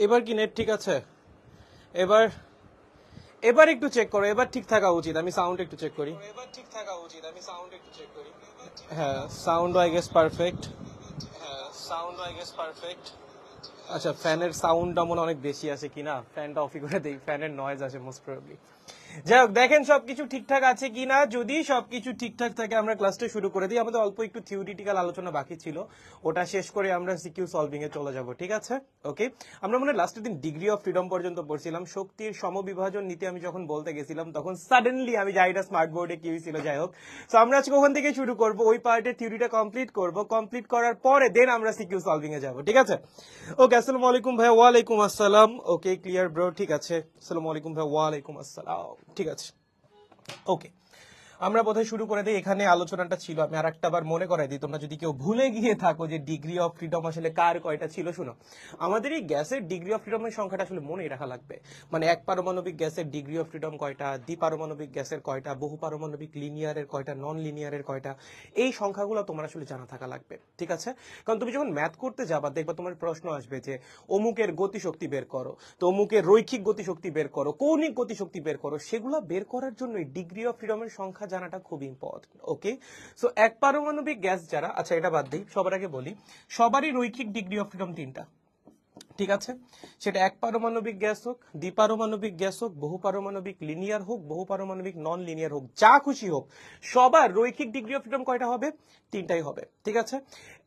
এবার কি নেট ঠিক আছে? এবার এবার একটু চেক করো, এবার ঠিক থাকা উচিত। আমি সাউন্ড একটু চেক করি। হ্যাঁ, সাউন্ড আই গেস পারফেক্ট। আচ্ছা, ফ্যানের সাউন্ডটা মনে অনেক বেশি আছে কিনা, ফ্যানটা অফ করে দেই, ফ্যানের নয়েজ আছে মোস্ট প্রবাবলি। যাই হোক, দেখেন সবকিছু ঠিকঠাক আছে কিনা। যদি সবকিছু ঠিকঠাক থাকে আমরা ক্লাসটা শুরু করে দিই। আমাদের অল্প একটু থিওরিটিক্যাল আলোচনা বাকি ছিল, ওটা শেষ করে আমরা সিকিউ সলভিং এ চলে যাব, ঠিক আছে? ওকে, আমরা মনে লাস্টের দিন ডিগ্রি অফ ফ্রিডম পর্যন্ত পড়ছিলাম। শক্তির সমবিভাজন নীতি আমি যখন বলতে গেছিলাম তখন সাডেনলি আমি যাই না স্মার্ট বোর্ডে কি হয়েছিল। যাই হোক, তো আমরা আজকে ওখান থেকে শুরু করব, ওই পার্টের থিওরিটা কমপ্লিট করব। কমপ্লিট করার পরে দেন আমরা সিকিউ সলভিং এ যাব, ঠিক আছে? ওকে, আসসালামু আলাইকুম ভাই। ওয়ালাইকুম আসসালাম। ওকে, ক্লিয়ার ব্রো, ঠিক আছে। আসসালামু আলাইকুম ভাই। ওয়ালাইকুম আসসালাম, ঠিক আছে। ওকে, আমরা বোধহয় শুরু করে দিই। এখানে আলোচনাটা ছিল, আমি আর একটা বার মনে করাই দিই, তোমরা যদি কেউ ভুলে গিয়ে থাকো যে ডিগ্রি অফ ফ্রিডম আসলে কার কয়টা ছিল। শুনো, আমাদের এই গ্যাসের ডিগ্রি অফ ফ্রিডমের সংখ্যাটা আসলে মনেই রাখা লাগবে। মানে এক পারমাণবিক গ্যাসের ডিগ্রি অফ ফ্রিডম কয়টা, দ্বিপারমাণবিক গ্যাসের কয়টা, বহু পারমাণবিক লিনিয়ারের কয়টা, নন লিনিয়ারের কয়টা, এই সংখ্যাগুলো তোমার আসলে জানা থাকা লাগবে, ঠিক আছে? কারণ তুমি যখন ম্যাথ করতে যাবা দেখবা তোমার প্রশ্ন আসবে যে অমুকের গতিশক্তি বের করো, তো অমুকের রৈখিক গতিশক্তি বের করো, কৌণিক গতিশক্তি বের করো। সেগুলো বের করার জন্য ডিগ্রি অফ ফ্রিডমের সংখ্যা জানাটা খুব ইম্পর্টেন্ট। ওকে, সো এক পারমাণবিক গ্যাস যারা, আচ্ছা এটা বাদ দিই, সবার আগে বলি সবারই রৈখিক ডিগ্রি অফ ফ্রিডম তিনটা, ঠিক আছে? সেটা এক পারমাণবিক গ্যাস হোক, দ্বিপারমাণবিক গ্যাস হোক, বহু পারমাণবিক লিনিয়ার হোক, বহু পারমাণবিক নন লিনিয়ার হোক, যা খুশি হোক, সবার রৈখিক ডিগ্রি অফ ফ্রিডম কয়টা হবে? তিনটাই হবে, ঠিক আছে?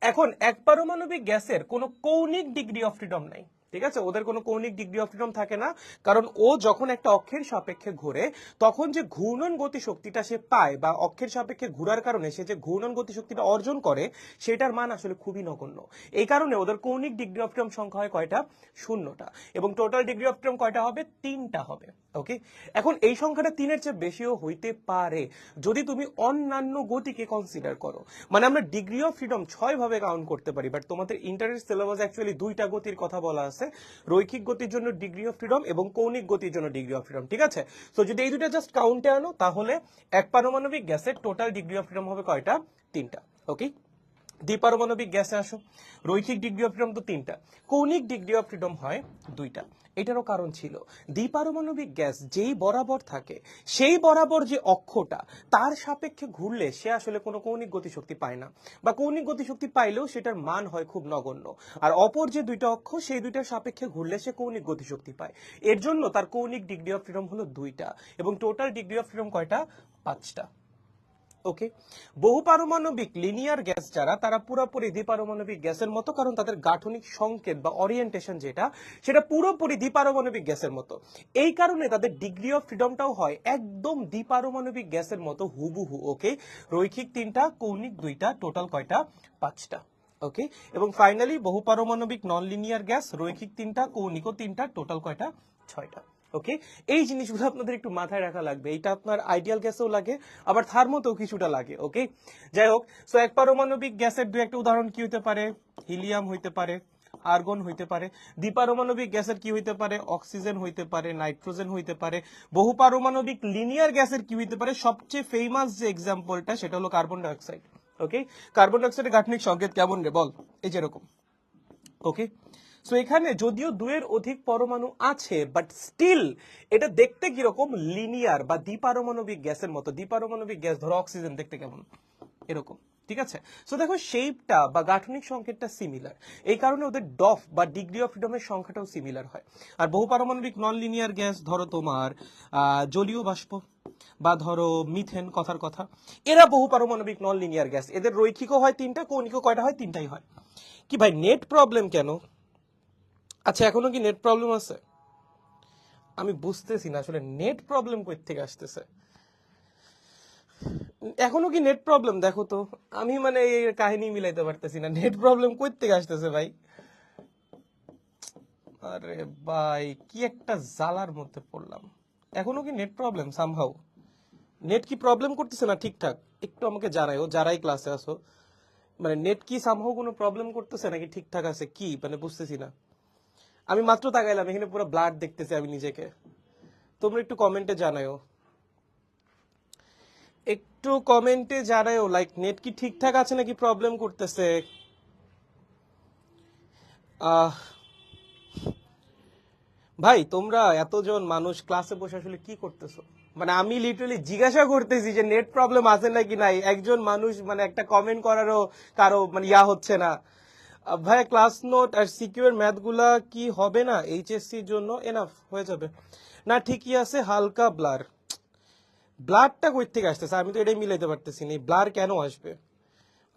এখন এক পারমাণবিক গ্যাসের কোনো কৌণিক ডিগ্রি অফ ফ্রিডম নাই, ঠিক আছে? ওদের কোনো কৌণিক ডিগ্রি অফ ফ্রিডম থাকে না, কারণ ও যখন একটা অক্ষের সাপেক্ষে ঘুরে তখন যে ঘূর্ণন গতিশক্তিটা সে পায়, বা অক্ষের সাপেক্ষে ঘোরার কারণে সে যে ঘূর্ণন গতিশক্তিটা অর্জন করে, সেটার মান আসলে খুবই নগণ্য। এই কারণে ওদের কৌণিক ডিগ্রি অফ ফ্রিডম সংখ্যা হয় কয়টা? শূন্যটা। এবং টোটাল ডিগ্রি অফ ফ্রিডম কয়টা হবে? তিনটা হবে। ওকে, এখন এই সংখ্যাটা তিনের চেয়ে বেশিও হইতে পারে যদি তুমি অন্যান্য গতিকে কনসিডার করো। মানে আমরা ডিগ্রি অফ ফ্রিডম 6 ভাবে কাউন্ট করতে পারি, বাট তোমাদের ইন্টারেস্ট সিলেবাস অ্যাকচুয়ালি দুইটা গতির কথা বলা আছে, রৈখিক গতির জন্য ডিগ্রি অফ ফ্রিডম এবং কৌণিক গতির জন্য ডিগ্রি অফ ফ্রিডম, ঠিক আছে? তো যদি এই দুইটা জাস্ট কাউন্টে আনো তাহলে এক পারমাণবিক গ্যাসের টোটাল ডিগ্রি অফ ফ্রিডম হবে কয়টা? তিনটা। ওকে, দ্বিপারমাণবিক গ্যাসে আসো, রৈখিক ডিগ্রি অফ ফ্রিডম তো তিনটা, কৌণিক ডিগ্রি অফ ফ্রিডম হয় দুইটা। এটারও কারণ ছিল, দ্বিপারমাণবিক গ্যাস যেই বরাবর থাকে সেই বরাবর যে অক্ষটা, তার সাপেক্ষে ঘুরলে সে আসলে কোনো কৌণিক গতিশক্তি পায় না, বা কৌণিক গতিশক্তি পাইলেও সেটার মান হয় খুব নগণ্য। আর অপর যে দুইটা অক্ষ, সেই দুইটার সাপেক্ষে ঘুরলে সে কৌণিক গতিশক্তি পায়। এর জন্য তার কৌণিক ডিগ্রি অফ ফ্রিডম হলো দুইটা, এবং টোটাল ডিগ্রি অফ ফ্রিডম কয়টা? পাঁচটা। ওকে, বহু পারমাণবিক লিনিয়ার গ্যাস যারা, তারা পুরোপুরি দ্বিপারমাণবিক গ্যাসের মতো, কারণ তাদের গাঠনিক সংকেত বা ওরিয়েন্টেশন যেটা, সেটা পুরোপুরি দ্বিপারমাণবিক গ্যাসের মতো। এই কারণে তাদের ডিগ্রি অফ ফ্রিডমটাও হয় একদম দ্বিপারমাণবিক গ্যাসের মতো হুবহু। ওকে, রৈখিক তিনটা, কৌণিক দুইটা, টোটাল কয়টা? পাঁচটা। ওকে, এবং ফাইনালি বহু পারমাণবিক নন লিনিয়ার গ্যাস, রৈখিক তিনটা, কৌণিক তিনটা, টোটাল কয়টা? ছয়টা। ওকে, এই জিনিসগুলো আপনাদের একটু মাথায় রাখা লাগবে। এটা আপনার আইডিয়াল গ্যাসেও লাগে, আবার থার্মোতেও কিছুটা লাগে। ওকে, যাই হোক, সো এক পারমাণবিক গ্যাসের দুই একটা উদাহরণ কি হতে পারে? হিলিয়াম হইতে পারে, আর্গন হইতে পারে। দ্বিপারমাণবিক গ্যাসের কি হইতে পারে? অক্সিজেন হইতে পারে, নাইট্রোজেন হইতে পারে। বহু পারমাণবিক লিনিয়ার গ্যাসের কি হইতে পারে? সবচেয়ে ফেমাস যে এক্সাম্পলটা সেটা হলো কার্বন ডাইঅক্সাইড। ওকে, কার্বন ডাইঅক্সাইডের গাঠনিক সংকেত কেমন রে বল? এই যেরকম। ওকে, সো এখানে যদিও দুয়ের অধিক পরমাণু আছে, বাট স্টিল এটা দেখতে কিরকম? লিনিয়ার বা দ্বিপারমাণবিক গ্যাসের মতো। দ্বিপারমাণবিক গ্যাস ধরো অক্সিজেন দেখতে কেমন? এরকম, ঠিক আছে? সো দেখো শেপটা বা গাঠনিক সংকেতটা সিমিলার, এই কারণে ওদের ডফ বা ডিগ্রি অফ ফ্রিডমের সংখ্যাটাও সিমিলার হয়। আর বহু পারমাণবিক নন লিনিয়ার গ্যাস ধরো তোমার জলীয় বাষ্প, বা ধরো মিথেন, কথার কথা, এরা বহু পারমাণবিক নন লিনিয়ার গ্যাস। এদের রৈখিকও হয় তিনটা, কৌণিকও কয়টা হয়? তিনটাই হয়। কি ভাই নেট প্রবলেম কেন? আচ্ছা, এখনো কি নেট প্রবলেম আছে? আমি বুঝতেছি না আসলে নেট প্রবলেম কই থেকে আসতেছে। এখনো কি নেট প্রবলেম? দেখো তো, আমি মানে এই কাহিনী মিলাইতে পারতেছি না, নেট প্রবলেম কই থেকে আসতেছে ভাই? আরে ভাই, কি একটা জ্বালার মধ্যে পড়লাম। এখনো কি নেট প্রবলেম সামহাউ? নেট কি প্রবলেম করতেছে না ঠিকঠাক? একটু আমাকে জানাইও, যারাই ক্লাসে আসো। মানে নেট কি সামহাউ কোনো প্রবলেম করতেছে নাকি ঠিকঠাক আছে, কি মানে বুঝতেছি না। আমি মাত্র তাকাইলাম, এখানে পুরো ব্লাড দেখতেছি আমি নিজেকে। তোমরা একটু কমেন্টে জানাও, একটু কমেন্টে জানাও, লাইক নেট কি ঠিকঠাক আছে নাকি প্রবলেম করতেছে। আহ ভাই তোমরা এতজন মানুষ ক্লাসে বসে আসলে কি করতেছো? মানে আমি লিটারালি জিজ্ঞাসা করতেছি যে নেট প্রবলেম আছে নাকি নাই, একজন মানুষ মানে একটা কমেন্ট করারও কারো মানে ইয়া হচ্ছে না। ভাই ক্লাস নোট আর সিকিউর ম্যাথ গুলা কি হবে না এইচএসসি র জন্য? এনাফ হয়ে যাবে না? ঠিকই আছে, হালকা ব্লার। ব্লারটা কই থেকে আসতেছে? আমি তো এটাই মিলাইতে পারতেছি না, ব্লার কেন আসবে?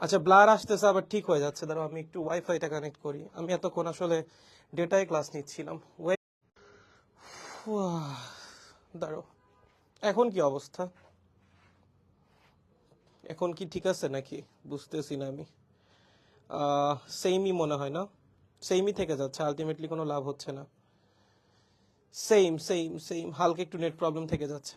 আচ্ছা ব্লার আসতেছে আবার ঠিক হয়ে যাচ্ছে, দাঁড়াও আমি একটু ওয়াইফাইটা কানেক্ট করি, আমি এতক্ষণ আসলে ডেটায় ক্লাস নিচ্ছিলাম। দাঁড়াও, এখন কি অবস্থা? এখন কি ঠিক আছে নাকি? বুঝতেছি না আমি। সেমই মনে হয় না, সেমই থেকে যাচ্ছে, আলটিমেটলি কোনো লাভ হচ্ছে না। সেম সেম সেম, হালকা একটু নেট প্রবলেম থেকে যাচ্ছে।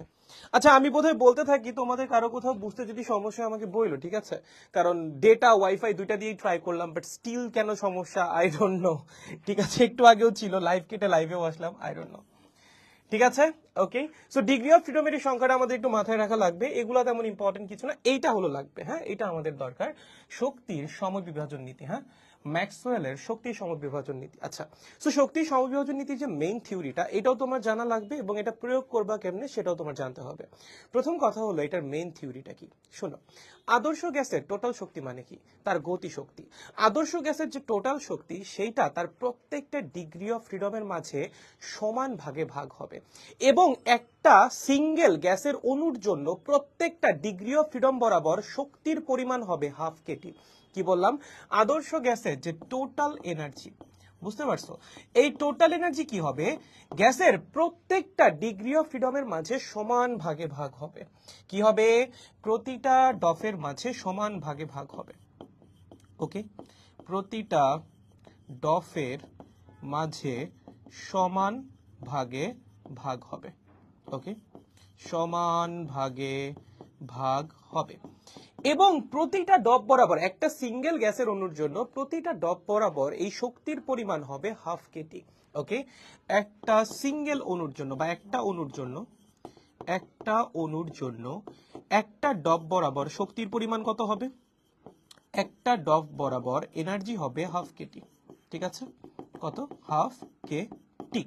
আচ্ছা আমি বোধহয় বলতে থাকি, তোমাদের কারো কোথাও বুঝতে যদি সমস্যা হয় আমাকে বইলো, ঠিক আছে? কারণ ডেটা ওয়াইফাই দুইটা দিয়েই ট্রাই করলাম, বাট স্টিল কেন সমস্যা আই ডোন্ট নো। ঠিক আছে, একটু আগেও ছিল, লাইভ কেটে লাইভেও আসলাম, আই ডোন্ট নো। ঠিক আছে, ওকে। সো ডিগ্রি অফ ফ্রিডমের এই সংখ্যাটা আমাদের একটু মাথায় রাখা লাগবে, এগুলো তেমন ইম্পর্টেন্ট কিছু না, এইটা হলো লাগবে, হ্যাঁ এটা আমাদের দরকার। শক্তির সমবিভাজন নীতি, হ্যাঁ ম্যাক্সওয়েলের শক্তির সমবিভাজন নীতি। আচ্ছা, সো শক্তির সমবিভাজন নীতির যে মেইন থিওরিটা, এটাও তোমার জানা লাগবে এবং এটা প্রয়োগ করবা কেমনে সেটাও তোমার জানতে হবে। প্রথম কথা হলো এটার মেইন থিওরিটা কি, শোনো। আদর্শ গ্যাসের টোটাল শক্তি মানে কি? তার গতি শক্তি। আদর্শ গ্যাসের যে টোটাল শক্তি সেইটা তার প্রত্যেকটা ডিগ্রি অফ ফ্রিডমের মাঝে সমান ভাগে ভাগ হবে, এবং একটা সিঙ্গেল গ্যাসের অণুর জন্য প্রত্যেকটা ডিগ্রি অফ ফ্রিডম বরাবর শক্তির পরিমাণ হবে হাফ কেটি। কি বললাম? আদর্শ গ্যাসের যে টোটাল এনার্জি, বুঝতে পারছো? এই টোটাল এনার্জি কি হবে? গ্যাসের প্রত্যেকটা ডিগ্রি অফ ফ্রিডমের মাঝে সমান ভাগে ভাগ হবে। কি হবে? প্রতিটা ডফের মাঝে সমান ভাগে ভাগ হবে। ওকে, প্রতিটা ডফের মাঝে সমান ভাগে ভাগ হবে। ওকে, সমান ভাগে ভাগ হবে, এবং প্রতিটা ডপ বরাবর একটা সিঙ্গেল গ্যাসের অণুর জন্য প্রতিটা ডপ বরাবর এই শক্তির পরিমাণ হবে হাফ কেটি। ওকে, একটা সিঙ্গেল অণুর জন্য বা একটা অণুর জন্য, একটা অণুর জন্য একটা ডপ বরাবর শক্তির পরিমাণ কত হবে? একটা ডপ বরাবর এনার্জি হবে হাফ কেটি। ঠিক আছে, কত? Half Katie.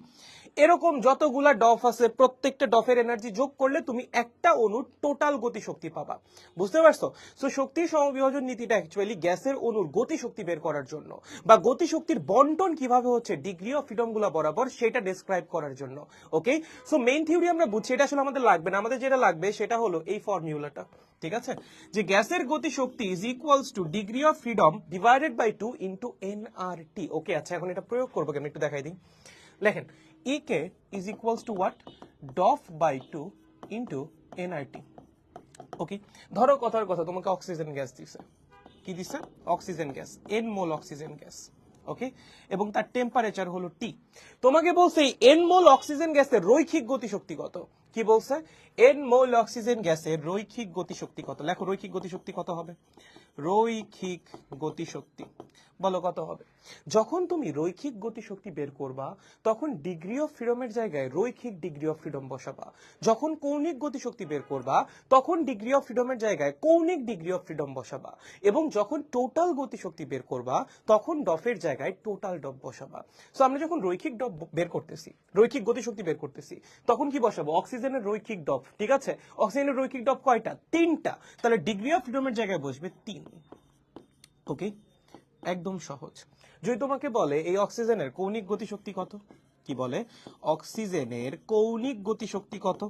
এরকম যতগুলা ডফ আছে প্রত্যেকটা ডফের এনার্জি যোগ করলে তুমি একটা অণুর টোটাল গতি শক্তি পাবা। বুঝতে পারছো? সো শক্তির সমবিভাজন নীতিটা অ্যাকচুয়ালি গ্যাসের অণুর গতি শক্তি বের করার জন্য, বা গতি শক্তির বন্টন কিভাবে হচ্ছে ডিগ্রি অফ ফ্রিডম গুলা বরাবর সেটা ডেসক্রাইব করার জন্য। ওকে, সো মেইন থিওরি আমরা বুঝছি, এটা আসলে আমাদের লাগবে না, আমাদের যেটা লাগবে সেটা হলো এই ফর্মুলাটা। ঠিক আছে, যে গ্যাসের গতি শক্তি is equals to degree of freedom divided by 2 into NRT. Okay, আচ্ছা এখন এটা প্রয়োগ করবো কেন একটু দেখাই দিই। লেখেন, EK is equals to what? DOF by 2 into NRT. Okay, ধরো কথার কথা তোমাকে অক্সিজেন গ্যাস দিছে, কি দিছে? Oxygen gas, N mole oxygen gas. Okay, এবং তার টেম্পারেচার হলো টি। তোমাকে বলছে এন মোল অক্সিজেন গ্যাসের রৈখিক গতিশক্তি কত? কি বলছে? এন মোল অক্সিজেন গ্যাসের রৈখিক গতিশক্তি কত? লেখো, রৈখিক গতিশক্তি কত হবে? রৈখিক গতিশক্তি বলো কত হবে? যখন তুমি রৈখিক গতিশক্তি বের করবা তখন ডিগ্রি অফ ফ্রিডমের জায়গায় রৈখিক ডিগ্রি অফ ফ্রিডম বসাবা। যখন কৌণিক গতিশক্তি বের করবা তখন ডিগ্রি অফ ফ্রিডমের জায়গায় কৌণিক ডিগ্রি অফ ফ্রিডম বসাবা, এবং যখন টোটাল গতিশক্তি বের করবা তখন ডফের জায়গায় টোটাল ডফ বসাবা। সো আমরা যখন রৈখিক ডফ বের করতেছি, রৈখিক গতিশক্তি বের করতেছি, তখন কি বসাবো? অক্সিজেনের রৈখিক ডফ। ঠিক আছে, অক্সিজেনের রৈখিক ডফ কয়টা? 3টা। তাহলে ডিগ্রি অফ ফ্রিডমের জায়গায় বসবে 3। ওকে, একদম সহজ। যদি তোমাকে বলে এই অক্সিজেনের কৌণিক গতিশক্তি কত, কি বলে? অক্সিজেনের কৌণিক গতিশক্তি কত?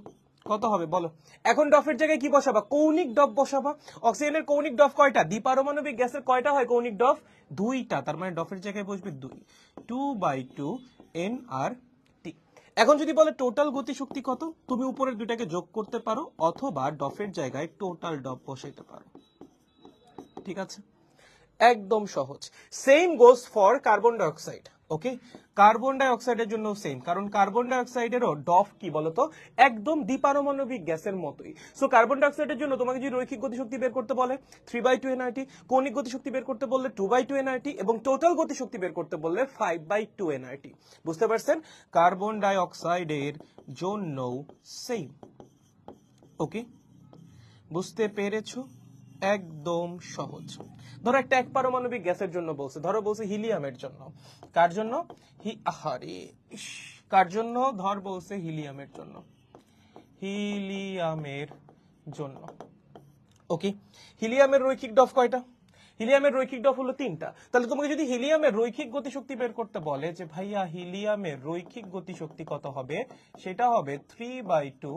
কত হবে বলো? এখন ডফের জায়গায় কি বসাবা? কৌণিক ডফ বসাবা। অক্সিজেনের কৌণিক ডফ কয়টা? দ্বিপারমাণবিক গ্যাসের কয়টা হয় কৌণিক ডফ? 2টা। তার মানে ডফের জায়গায় বসবে 2, 2/2 nRT। এখন যদি বলে টোটাল গতিশক্তি কত, তুমি উপরের দুইটাকে যোগ করতে পারো অথবা ডফের জায়গায় টোটাল ডফ বসাইতে পারো। ঠিক আছে, একদম সহজ। Same goes for carbon dioxide. Okay, carbon ডাইঅক্সাইডের জন্য সেম, কারণ কার্বন ডাইঅক্সাইডেরও ডফ কি বলতো? একদম দ্বিপারমাণবিক গ্যাসের মতোই। সো কার্বন ডাইঅক্সাইডের জন্য তোমাকে যদি রৈখিক গতিশক্তি বের করতে বলে 3/2 এনআরটি, কৌণিক গতিশক্তি বের করতে বললে 2/2 এনআরটি, এবং টোটাল গতিশক্তি বের করতে বললে 5/2 এনআরটি। বুঝতে পারছেন? কার্বন ডাইঅক্সাইডের জন্য সেম। ওকে, বুঝতে পেরেছো? একদম সহজ। ধরো একটা এক পারমাণবিক গ্যাসের জন্য বলছে, ধরো বলছে হিলিয়ামের জন্য। কার জন্য? কার জন্য? ধর বলছে হিলিয়ামের জন্য, হিলিয়ামের জন্য। ওকে, হিলিয়ামের রৈখিক ডফ কয়টা? হিলিয়ামের রৈখিক ডফ হলো 3টা। তাহলে তোমাকে যদি হিলিয়ামের রৈখিক গতিশক্তি বের করতে বলে যে ভাইয়া হিলিয়ামের রৈখিক গতিশক্তি কত হবে, সেটা হবে 3/2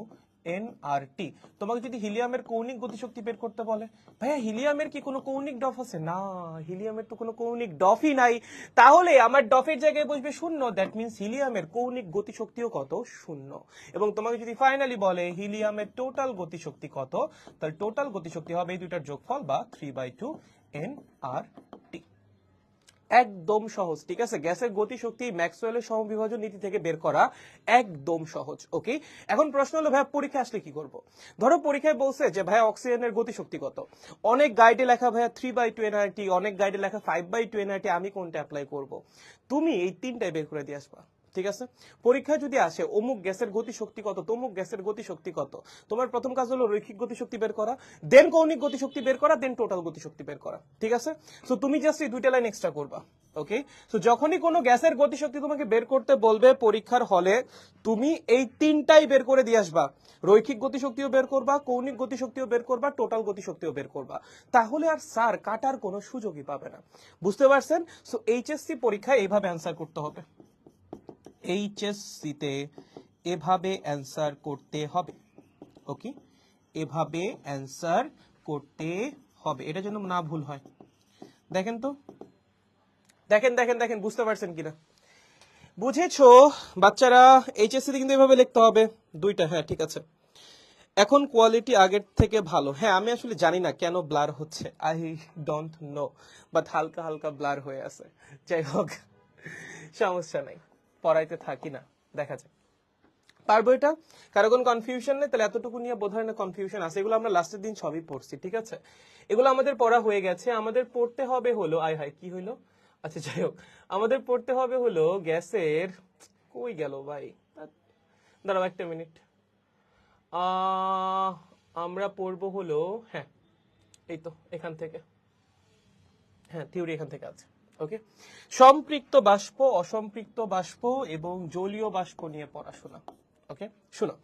nRT। তোমাকে যদি হিলিয়ামের কৌণিক গতিশক্তি বের করতে বলে, ভাইয়া হিলিয়ামের কি কোনো কৌণিক ডফ আছে? না, হিলিয়ামের তো কোনো কৌণিক ডফই নাই। তাহলে আমার ডফের জায়গায় বসবে 0, দ্যাট মিন্স হিলিয়ামের কৌণিক গতিশক্তিও কত? 0। এবং তোমাকে যদি ফাইনালি বলে হিলিয়ামের টোটাল গতিশক্তি কত, তাহলে টোটাল গতিশক্তি হবে এই দুইটার যোগফল বা 3/2 nRT। একদম সহজ, ঠিক আছে? গ্যাসের গতিশক্তি ম্যাক্সওয়েলের সমবিভাজন নীতি থেকে বের করা একদম সহজ। ওকে, এখন প্রশ্ন হলো ভাই পরীক্ষা আসলে কি করব? ধরো পরীক্ষায় বলছে যে ভাই অক্সিজেনের গতিশক্তি কত, অনেক গাইডে লেখা ভাইয়া 3/2 nRT, অনেক গাইডে লেখা 5/2 nRT, আমি কোনটা অ্যাপ্লাই করব? তুমি এই তিনটাই বের করে দিয়ে আসবা, ঠিক আছে? পরীক্ষা যদি আসে অমুক গ্যাসের গতিশক্তি কত, তমুক গ্যাসের গতিশক্তি কত, তোমার প্রথম কাজ হলো রৈখিক গতিশক্তি বের করা, দেন কৌণিক গতিশক্তি বের করা, দেন টোটাল গতিশক্তি বের করা, ঠিক আছে? সো তুমি জাস্ট এই দুইটা লাইন এক্সট্রা করবা। ওকে, সো যখনই কোনো গ্যাসের গতিশক্তি তোমাকে বের করতে বলবে পরীক্ষার হলে, তুমি এই তিনটাই বের করে দিয়ে আসবা। রৈখিক গতিশক্তিও বের করবা, কৌণিক গতিশক্তিও বের করবা, টোটাল গতিশক্তিও বের করবা। তাহলে আর স্যার কাটার কোনো সুযোগই পাবে না। বুঝতে পারছেন? সো এইচএসসি পরীক্ষায় এইভাবে অ্যান্সার করতে হবে, এইচএসসিতে এভাবে অ্যান্সার করতে হবে। ওকে, এভাবে অ্যান্সার করতে হবে, এটা যেন না ভুল হয়। দেখেন তো, দেখেন দেখেন দেখেন, বুঝতে পারছেন কিনা? বুঝেছো বাচ্চারা? এইচএসসিতে কিন্তু এভাবে লিখতে হবে দুইটা। হ্যাঁ ঠিক আছে। এখন কোয়ালিটি আগের থেকে ভালো। হ্যাঁ আমি আসলে জানি না কেন ব্লার হচ্ছে, আই ডোন্ট নো, বাট হালকা হালকা ব্লার হয়ে আছে। যাই হোক, সমস্যা নাই, পড়াইতে থাকি না, দেখা যায়। পারবো এটা? কারো কোনো কনফিউশন নেই? তাহলে এতটুকু নিয়ে বোধ হয় না কনফিউশন আছে। এগুলো আমরা লাস্টের দিন সবই পড়ছি, ঠিক আছে? এগুলো আমাদের পড়া হয়ে গেছে। আমাদের পড়তে হবে হলো, আয় হায় কি হইলো, আচ্ছা যাই হোক, আমাদের পড়তে হবে হলো গ্যাসের, কই গেল ভাই, দাঁড়াও একটা মিনিট। আমরা পড়বো হলো, হ্যাঁ এই তো এখান থেকে, হ্যাঁ থিওরি এখান থেকে আছে। ওকে, সম্পৃক্ত বাষ্প, অসম্পৃক্ত বাষ্প এবং জলীয় বাষ্প নিয়ে পড়াশোনা। ওকে, শোনো,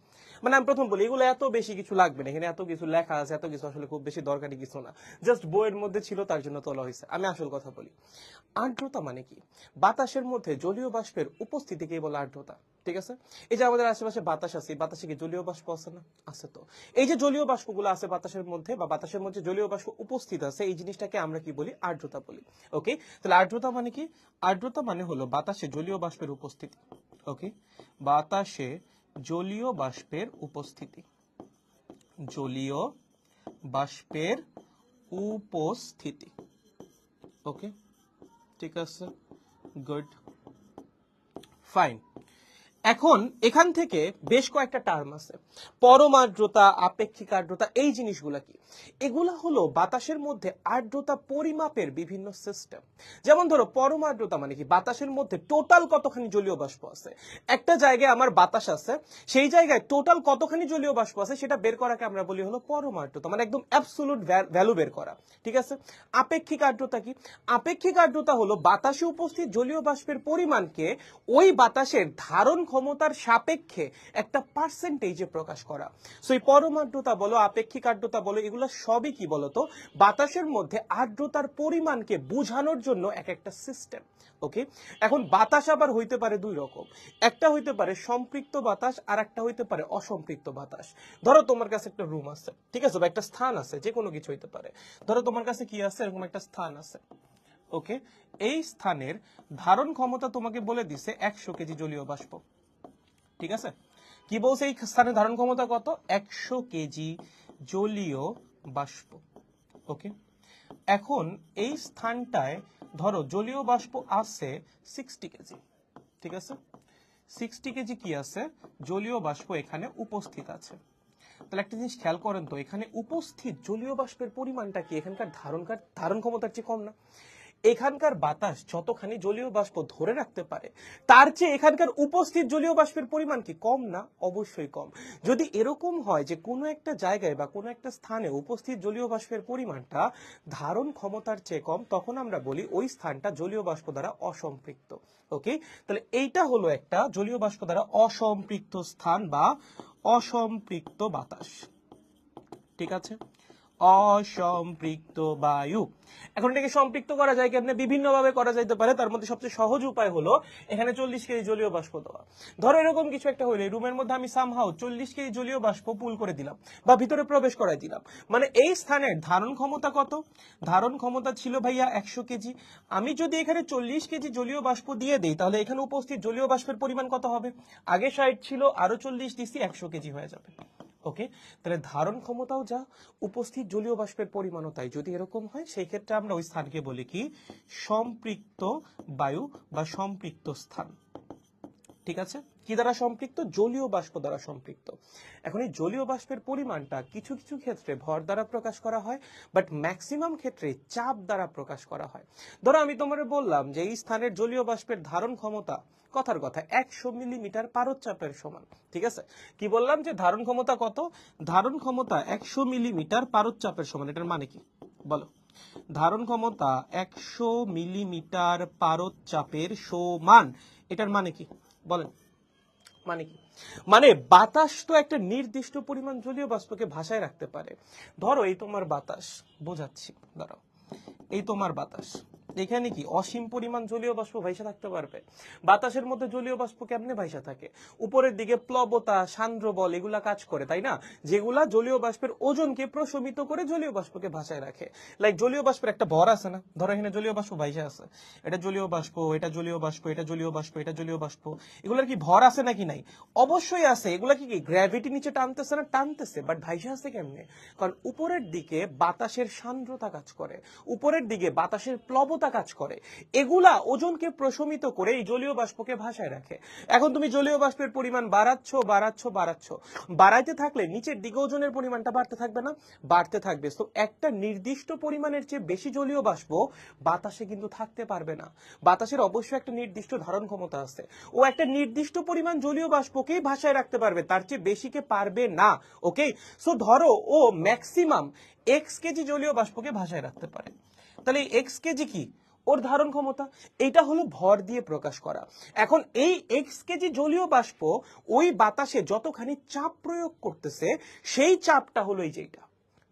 মানে আমি প্রথম বলি এগুলো এত বেশি কিছু লাগবে না, এখানে এত কিছু লেখা আছে, এত কিছু আসলে খুব বেশি দরকারি কিছু না, জাস্ট বইয়ের মধ্যে ছিল তার জন্য তোলা হয়েছে। আমি আসল কথা বলি, আর্দ্রতা মানে কি? বাতাসের মধ্যে জলীয় বাষ্পের উপস্থিতিকে বলে আর্দ্রতা, ঠিক আছে? এই যে আমাদের আশেপাশে বাতাস আছে, বাতাসে কি জলীয় বাষ্প আছে না? আছে তো। এই যে জলীয় বাষ্পগুলো আছে বাতাসের মধ্যে, বা বাতাসের মধ্যে জলীয় বাষ্প উপস্থিত আছে, এই জিনিসটাকে আমরা কি বলি? আর্দ্রতা বলি। ওকে, তাহলে আর্দ্রতা মানে কি? আর্দ্রতা মানে হলো বাতাসে জলীয় বাষ্পের উপস্থিতি। ওকে, বাতাসে জলীয় বাষ্পের উপস্থিতি, জলীয় বাষ্পের উপস্থিতি। ওকে, ঠিক আছে, গুড, ফাইন। এখন এখান থেকে বেশ কয়েকটা টার্ম আছে, পরম আর্দ্রতা, আপেক্ষিক আর্দ্রতা, এই জিনিসগুলা কি? এগুলা হলো বাতাসের মধ্যে আর্দ্রতা পরিমাপের বিভিন্ন সিস্টেম। যেমন ধরো পরম আর্দ্রতা মানে কি? বাতাসের মধ্যে টোটাল কতখানি জলীয় বাষ্প আছে। একটা জায়গায় আমার বাতাস আছে, সেই জায়গায় টোটাল কতখানি জলীয় বাষ্প আছে সেটা বের করাকে আমরা বলি হলো পরম আর্দ্রতা, মানে একদম অ্যাবসোলুট ভ্যালু বের করা, ঠিক আছে? আপেক্ষিক আর্দ্রতা কি? আপেক্ষিক আর্দ্রতা হলো বাতাসে উপস্থিত জলীয় বাষ্পের পরিমাণকে ওই বাতাসের ধারণ ক্ষমতার সাপেক্ষে একটা পার্সেন্টেজে প্রকাশ করা। সো এই পরম আর্দ্রতা বলো, আপেক্ষিক আর্দ্রতা বলো, এগুলো সবই কি বলতো? বাতাসের মধ্যে আর্দ্রতার পরিমাণকে বোঝানোর জন্য এক একটা সিস্টেম। ওকে, এখন বাতাস আবার হইতে পারে দুই রকম, একটা হইতে পারে সম্পৃক্ত বাতাস, আর একটা হইতে পারে অসম্পৃক্ত বাতাস। ধরো তোমার কাছে একটা রুম আছে, ঠিক আছে, বা একটা স্থান আছে, যে কোনো কিছু হইতে পারে। ধরো তোমার কাছে কি আছে, এরকম একটা স্থান আছে। ওকে, এই স্থানের ধারণ ক্ষমতা তোমাকে বলে দিছে 100 কেজি জলীয় বাষ্প, ঠিক আছে? কি বলছে এই স্থানের ধারণ ক্ষমতা কত? 100 কেজি জলীয় বাষ্প। ওকে, এখন এই স্থানটায় ধরো জলীয় বাষ্প আছে 60 কেজি, ঠিক আছে? 60 কেজি কি আছে? জলীয় বাষ্প এখানে উপস্থিত আছে। তাহলে একটা জিনিস খেয়াল করেন তো, এখানে উপস্থিত জলীয় বাষ্পের পরিমাণটা কি এখানকার ধারণ ক্ষমতার চেয়ে কম না? এখানকার বাতাস যতখানি জলীয় বাষ্প ধরে রাখতে পারে তার চেয়ে এখানকার উপস্থিত জলীয় বাষ্পের পরিমাণ কি কম না? অবশ্যই কম। যদি এরকম হয় যে কোনো একটা জায়গায় বা কোনো একটা স্থানে উপস্থিত জলীয় বাষ্পের পরিমাণটা ধারণ ক্ষমতার চেয়ে কম, তখন আমরা বলি ওই স্থানটা জলীয় বাষ্প দ্বারা অসম্পৃক্ত। ওকে, তাহলে এইটা হলো একটা জলীয় বাষ্প দ্বারা অসম্পৃক্ত স্থান বা অসম্পৃক্ত বাতাস। ঠিক আছে, অসম্পৃক্ত বায়ু। এখন এটাকে সম্পৃক্ত করা যায় কেমনে? বিভিন্ন ভাবে করা যাইতে পারে। তার মধ্যে সবচেয়ে সহজ উপায় হলো এখানে 40 কেজি জলীয় বাষ্প দেওয়া। ধরো এরকম কিছু একটা হইলে রুমের মধ্যে আমি সামহাউ 40 কেজি জলীয় বাষ্প পুল করে দিলাম বা ভিতরে প্রবেশ করাই দিলাম, মানে এই স্থানের ধারণ ক্ষমতা কত? ধারণ ক্ষমতা ছিল ভাইয়া 100 কেজি। আমি যদি এখানে 40 কেজি জলীয় বাষ্প দিয়ে দিই তাহলে এখানে উপস্থিত জলীয় বাষ্পের পরিমাণ কত হবে? আগে 60 ছিল, আরো 40 দিছি, 100 কেজি হয়ে যাবে। ওকে, তাহলে ধারণ ক্ষমতাও যা, উপস্থিত জলীয় বাষ্পের পরিমাণও তাই। যদি এরকম হয় সেই ক্ষেত্রে আমরা ওই স্থানকে বলি কি? সম্পৃক্ত বায়ু বা সম্পৃক্ত স্থান। ঠিক আছে, কি দ্বারা সম্পৃক্ত? জলীয় বাষ্প দ্বারা সম্পৃক্ত। এখন এই জলীয় বাষ্পের পরিমাণটা কিছু কিছু ক্ষেত্রে ভর দ্বারা প্রকাশ করা হয়, বাট ম্যাক্সিমাম ক্ষেত্রে চাপ দ্বারা প্রকাশ করা হয়। ধরো আমি তোমারে বললাম যে এই স্থানের জলীয় বাষ্পের ধারণ ক্ষমতা, কথার কথা 100 মিলিমিটার পারদচাপের সমান। ঠিক আছে, কি বললাম যে ধারণ ক্ষমতা কত? ধারণ ক্ষমতা 100 মিলিমিটার পারদচাপের সমান। এটার মানে কি বলো? ধারণ ক্ষমতা 100 মিলিমিটার পারদচাপের সমান, এটার মানে কি বলেন? মানে কি? মানে বাতাস তো একটা নির্দিষ্ট পরিমাণ জলীয় বাষ্পকে ভাসায় রাখতে পারে। ধরো এই তোমার বাতাস, বোঝাচ্ছি, ধরো এই তোমার বাতাস, এখানে কি অসীম পরিমাণ জলীয় বাষ্প ভাইসা থাকতে পারবে? বাতাসের মধ্যে জলীয় বাষ্প কেমনে ভাইসা থাকে? উপরের দিকে প্লবতা, সান্দ্র বল এগুলা কাজ করে, তাই না? যেগুলা জলীয় বাষ্পের ওজনকে প্রশমিত করে জলীয় বাষ্পকে ভাসায় রাখে। লাইক জলীয় বাষ্পের একটা ভর আছে না? ধরো এখানে জলীয় বাষ্প ভাইসা আছে, এটা জলীয় বাষ্প, এটা জলীয় বাষ্প, এটা জলীয় বাষ্প, এটা জলীয় বাষ্প, এগুলার কি ভর আছে নাকি নাই? অবশ্যই আছে। এগুলা কি গ্র্যাভিটি নিচে টানতেছে না? টানতেছে, বাট ভাইসা আছে কেমনে? কারণ উপরের দিকে বাতাসের সান্দ্রতা কাজ করে, উপরের দিকে বাতাসের প্লবতা কাজ করে, এগুলা ওজনকে প্রশমিত করে এই জলীয় বাষ্পকে ভাসায় রাখে। এখন তুমি জলীয় বাষ্পের পরিমাণ বাড়াচ্ছ বাড়াচ্ছ বাড়াচ্ছ, বাড়াইতে থাকলে নিচের দিকে ওজনের পরিমাণটা বাড়তে থাকবে না? বাড়তে থাকবে। তো একটা নির্দিষ্ট পরিমাণের চেয়ে বেশি জলীয় বাষ্প বাতাসে কিন্তু থাকতে পারবে না। বাতাসের অবশ্যই একটা নির্দিষ্ট ধারণ ক্ষমতা আছে, ও একটা নির্দিষ্ট পরিমাণ জলীয় বাষ্পকেই ভাসায় রাখতে পারবে, তার চেয়ে বেশিকে পারবে না। ওকে, সো ধরো ও ম্যাক্সিমাম এক্স কেজি জলীয় বাষ্পকে ভাসায় রাখতে পারে। তাহলে এক্স কেজি কি? ওর ধারণ ক্ষমতা। এইটা হলো ভর দিয়ে প্রকাশ করা। এখন এই এক্স কেজি জলীয় বাষ্প ওই বাতাসে যতখানি চাপ প্রয়োগ করতেছে সেই চাপটা হলো এই যেটা,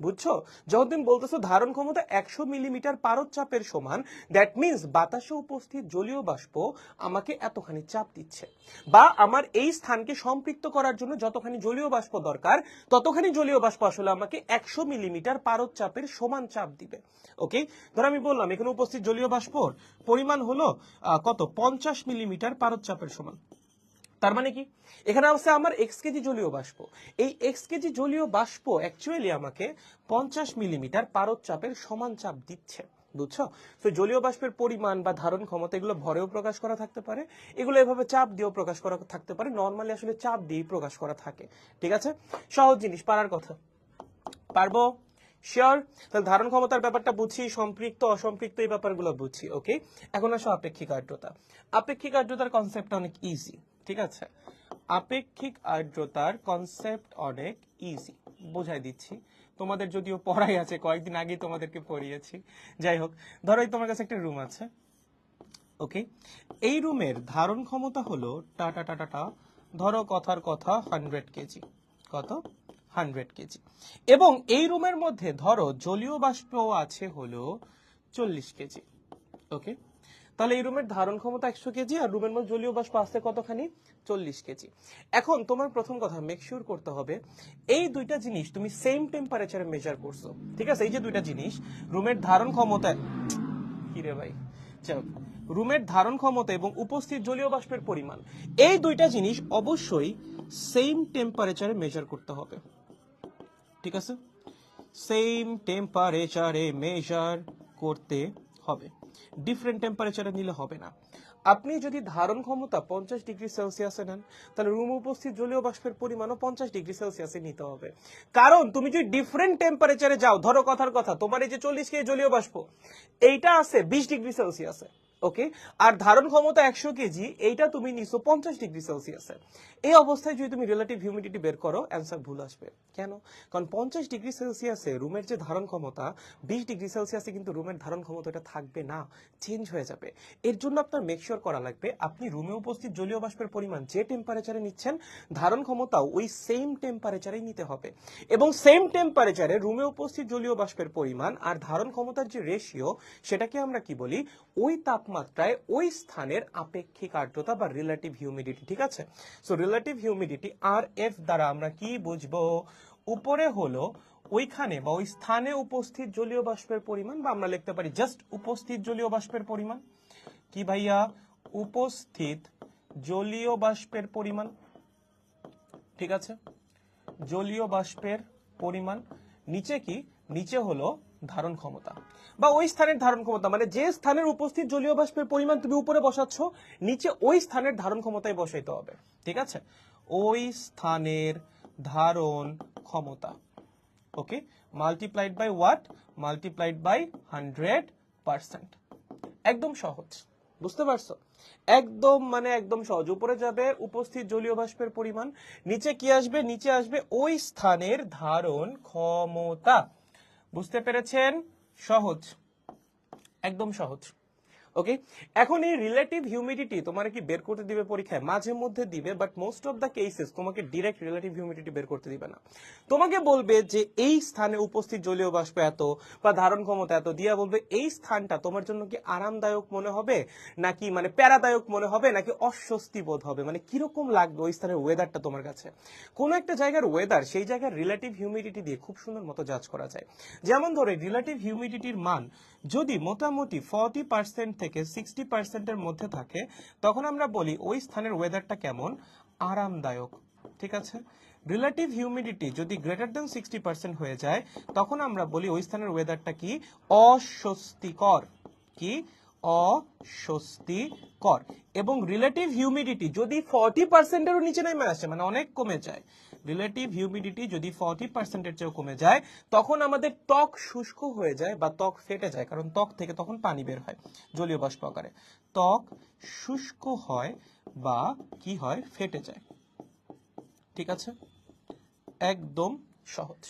বুঝছো? যখন তুমি বলতেছো ধারণ ক্ষমতা 100 মিলিমিটার পারদচাপের সমান, দ্যাট মিন্স বাতাসে উপস্থিত জলীয় বাষ্প আমাকে এতখানি চাপ দিচ্ছে, বা আমার এই স্থানকে সম্পৃক্ত করার জন্য যতখানি জলীয় বাষ্প দরকার ততখানি জলীয় বাষ্প আসলে আমাকে 100 মিলিমিটার পারদচাপের সমান চাপ দিবে। ওকে, ধর আমি বললাম এখানে উপস্থিত জলীয় বাষ্পর পরিমাণ হলো কত? 50 মিলিমিটার পারদচাপের সমান। তার মানে কি? এখানে আছে আমার এক্স কেজি জলীয় বাষ্প, এই এক্স কেজি জলীয় বাষ্প অ্যাকচুয়ালি আমাকে 50 মিলিমিটার পারদচাপের সমান চাপ দিচ্ছে, বুঝছো? তো জলীয় বাষ্পের পরিমাণ বা ধারণ ক্ষমতা এগুলো ভরেও প্রকাশ করা থাকতে পারে, এগুলো এভাবে চাপ দিয়েও প্রকাশ করা থাকতে পারে, নর্মালি আসলে চাপ দিয়েই প্রকাশ করা থাকে। ঠিক আছে, সহজ জিনিস, পারার কথা। পারবো? শিওর? তাহলে ধারণ ক্ষমতার ব্যাপারটা বুঝছি, সম্পৃক্ত অসম্পৃক্ত এই ব্যাপারগুলো বুঝছি। ওকে, এখন আসো আপেক্ষিক আর্দ্রতা। আপেক্ষিক আর্দ্রতার কনসেপ্টটা অনেক ইজি। ঠিক আছে, আপেক্ষিক আর্দ্রতার কনসেপ্ট অনেক ইজি, বোঝাই দিচ্ছি। তোমাদের যদিও পড়াই আছে, কয়েকদিন আগেই তোমাদেরকে পড়িয়েছি। যাই হোক, ধরো তোমার কাছে একটা রুম আছে। ওকে, এই রুমের ধারণ ক্ষমতা হলো টাটা টাটা টা, ধরো কথার কথা 100 কেজি। কত? 100 কেজি। এবং এই রুমের মধ্যে ধরো জলীয় বাষ্প আছে হলো 40 কেজি। ওকে, তাহলে এই রুমের ধারণ ক্ষমতা 100 কেজি আর রুমের মধ্যে জলীয় বাষ্প আছে কতখানি? 40 কেজি। এখন তোমার প্রথম কথা মেক শিওর করতে হবে এই দুইটা জিনিস তুমি সেম টেম্পারেচারে মেজার করছো। ঠিক আছে, এই যে দুইটা জিনিস, রুমের ধারণ ক্ষমতা, কি রে ভাই, চল, রুমের ধারণ ক্ষমতা এবং উপস্থিত জলীয় বাষ্পের পরিমাণ, এই দুইটা জিনিস অবশ্যই সেম টেম্পারেচারে মেজার করতে হবে। ঠিক আছে, সেম টেম্পারেচারে মেজার করতে হবে। ডিফারেন্ট টেম্পারেচারে নিলে হবে না। আপনি যদি ধারণ ক্ষমতা 50 ডিগ্রি সেলসিয়াসে নেন, তাহলে রুমে উপস্থিত জলীয় বাষ্পের পরিমাণও 50 ডিগ্রি সেলসিয়াসে নিতে হবে। কারণ তুমি যদি ডিফারেন্ট টেম্পারেচারে যাও, ধরো কথার কথা তোমার এই যে 40 কেজি জলীয় বাষ্প এইটা আছে 20 ডিগ্রি সেলসিয়াসে, ওকে, আর ধারণ ক্ষমতা 100 কেজি, এইটা তুমি নিছো 50 ডিগ্রি সেলসিয়াসে। এই অবস্থায় যদি তুমি রিলেটিভ হিউমিডিটি বের করো, অ্যান্সার ভুল আসবে। কেন? কারণ 50 ডিগ্রি সেলসিয়াসে রুমের যে ধারণ ক্ষমতা, 20 ডিগ্রি সেলসিয়াসে কিন্তু রুমের ধারণ ক্ষমতা এটা থাকবে না, চেঞ্জ হয়ে যাবে। এর জন্য আপনার মেকশিওর করা লাগবে আপনি রুমে উপস্থিত জলীয় বাষ্পের পরিমাণ যে টেম্পারেচারে নিচ্ছেন, ধারণ ক্ষমতাও ওই সেম টেম্পারেচারেই নিতে হবে। এবং সেম টেম্পারেচারে রুমে উপস্থিত জলীয় বাষ্পের পরিমাণ আর ধারণ ক্ষমতার যে রেশিও, সেটাকে আমরা কি বলি? ওই তাপমাত্রায় ওই স্থানের আপেক্ষিক আর্দ্রতা বা রিলেটিভ হিউমিডিটি। ঠিক আছে? সো রিলেটিভ হিউমিডিটি আর এফ দ্বারা আমরা কি বুঝবো? উপরে হলো ওইখানে বা ওই স্থানে উপস্থিত জলীয় বাষ্পের পরিমাণ, বা আমরা লিখতে পারি জাস্ট উপস্থিত জলীয় বাষ্পের পরিমাণ। কি ভাইয়া? উপস্থিত জলীয় বাষ্পের পরিমাণ। ঠিক আছে, জলীয় বাষ্পের পরিমাণ। নিচে কি? নিচে হলো ধারণ ক্ষমতা বা ওই স্থানের ধারণ ক্ষমতা, মানে যে স্থানের উপস্থিত জলীয় বাষ্পের পরিমাণ তুমি উপরে বসাচ্ছ, নিচে ওই স্থানের ধারণ ক্ষমতায় বসাইতে হবে। ঠিক আছে, ওই স্থানের ধারণ ক্ষমতা, okay, multiplied by what? Multiplied by 100%। একদম সহজ, বুঝতে পারছো? একদম মানে একদম সহজ। উপরে যাবে উপস্থিত জলীয় বাষ্পের পরিমাণ, নিচে কি আসবে? নিচে আসবে ওই স্থানের ধারণ ক্ষমতা। বুঝতে পেরেছেন? সহজ, একদম সহজ। ওকে, এখন এই রিলেটিভ হিউমিডিটি তোমার কি বের করতে দিবে পরীক্ষায়? মাঝে মধ্যে দিবে, but most of the cases তোমাকে ডিরেক্ট রিলেটিভ হিউমিডিটি বের করতে দিবে না। তোমাকে বলবে যে এই স্থানে উপস্থিত জলীয় বাষ্প এত বা ধারণ ক্ষমতা এত, দিয়া বলবে এই স্থানটা তোমার জন্য কি আরামদায়ক মনে হবে, নাকি মানে প্যারাদায়ক মনে হবে, নাকি অস্বস্তি বোধ হবে, মানে কিরকম লাগবে ওই স্থানের ওয়েদারটা তোমার কাছে। কোন একটা জায়গার ওয়েদার সেই জায়গার রিলেটিভ হিউমিডিটি দিয়ে খুব সুন্দর মতো জাজ করা যায়। যেমন ধরে রিলেটিভ হিউমিডিটির মান যদি মোটামুটি 40% থেকে 60%-এর মধ্যে থাকে, তখন আমরা বলি ওই স্থানের ওয়েদারটা কেমন? আরামদায়ক। ঠিক আছে, রিলেটিভ হিউমিডিটি যদি গ্রেটার দ্যান 60% হয়ে যায়, তখন আমরা বলি ওই স্থানের ওয়েদারটা কি? অস্বস্তিকর। কি? অস্বস্তিকর। এবং রিলেটিভ হিউমিডিটি যদি 40%-এরও নিচে নেমে আসে, মানে অনেক কমে যায়, রিলেটিভ হিউমিডিটি যদি 40%-এর চেয়েও কমে যায়, তখন আমাদের ত্বক শুষ্ক হয়ে যায় বা ত্বক ফেটে যায়, কারণ ত্বক থেকে তখন পানি বের হয় জলীয় বাষ্প আকারে। ত্বক শুষ্ক হয় বা কি হয়? ফেটে যায়। ঠিক আছে, একদম সহজ।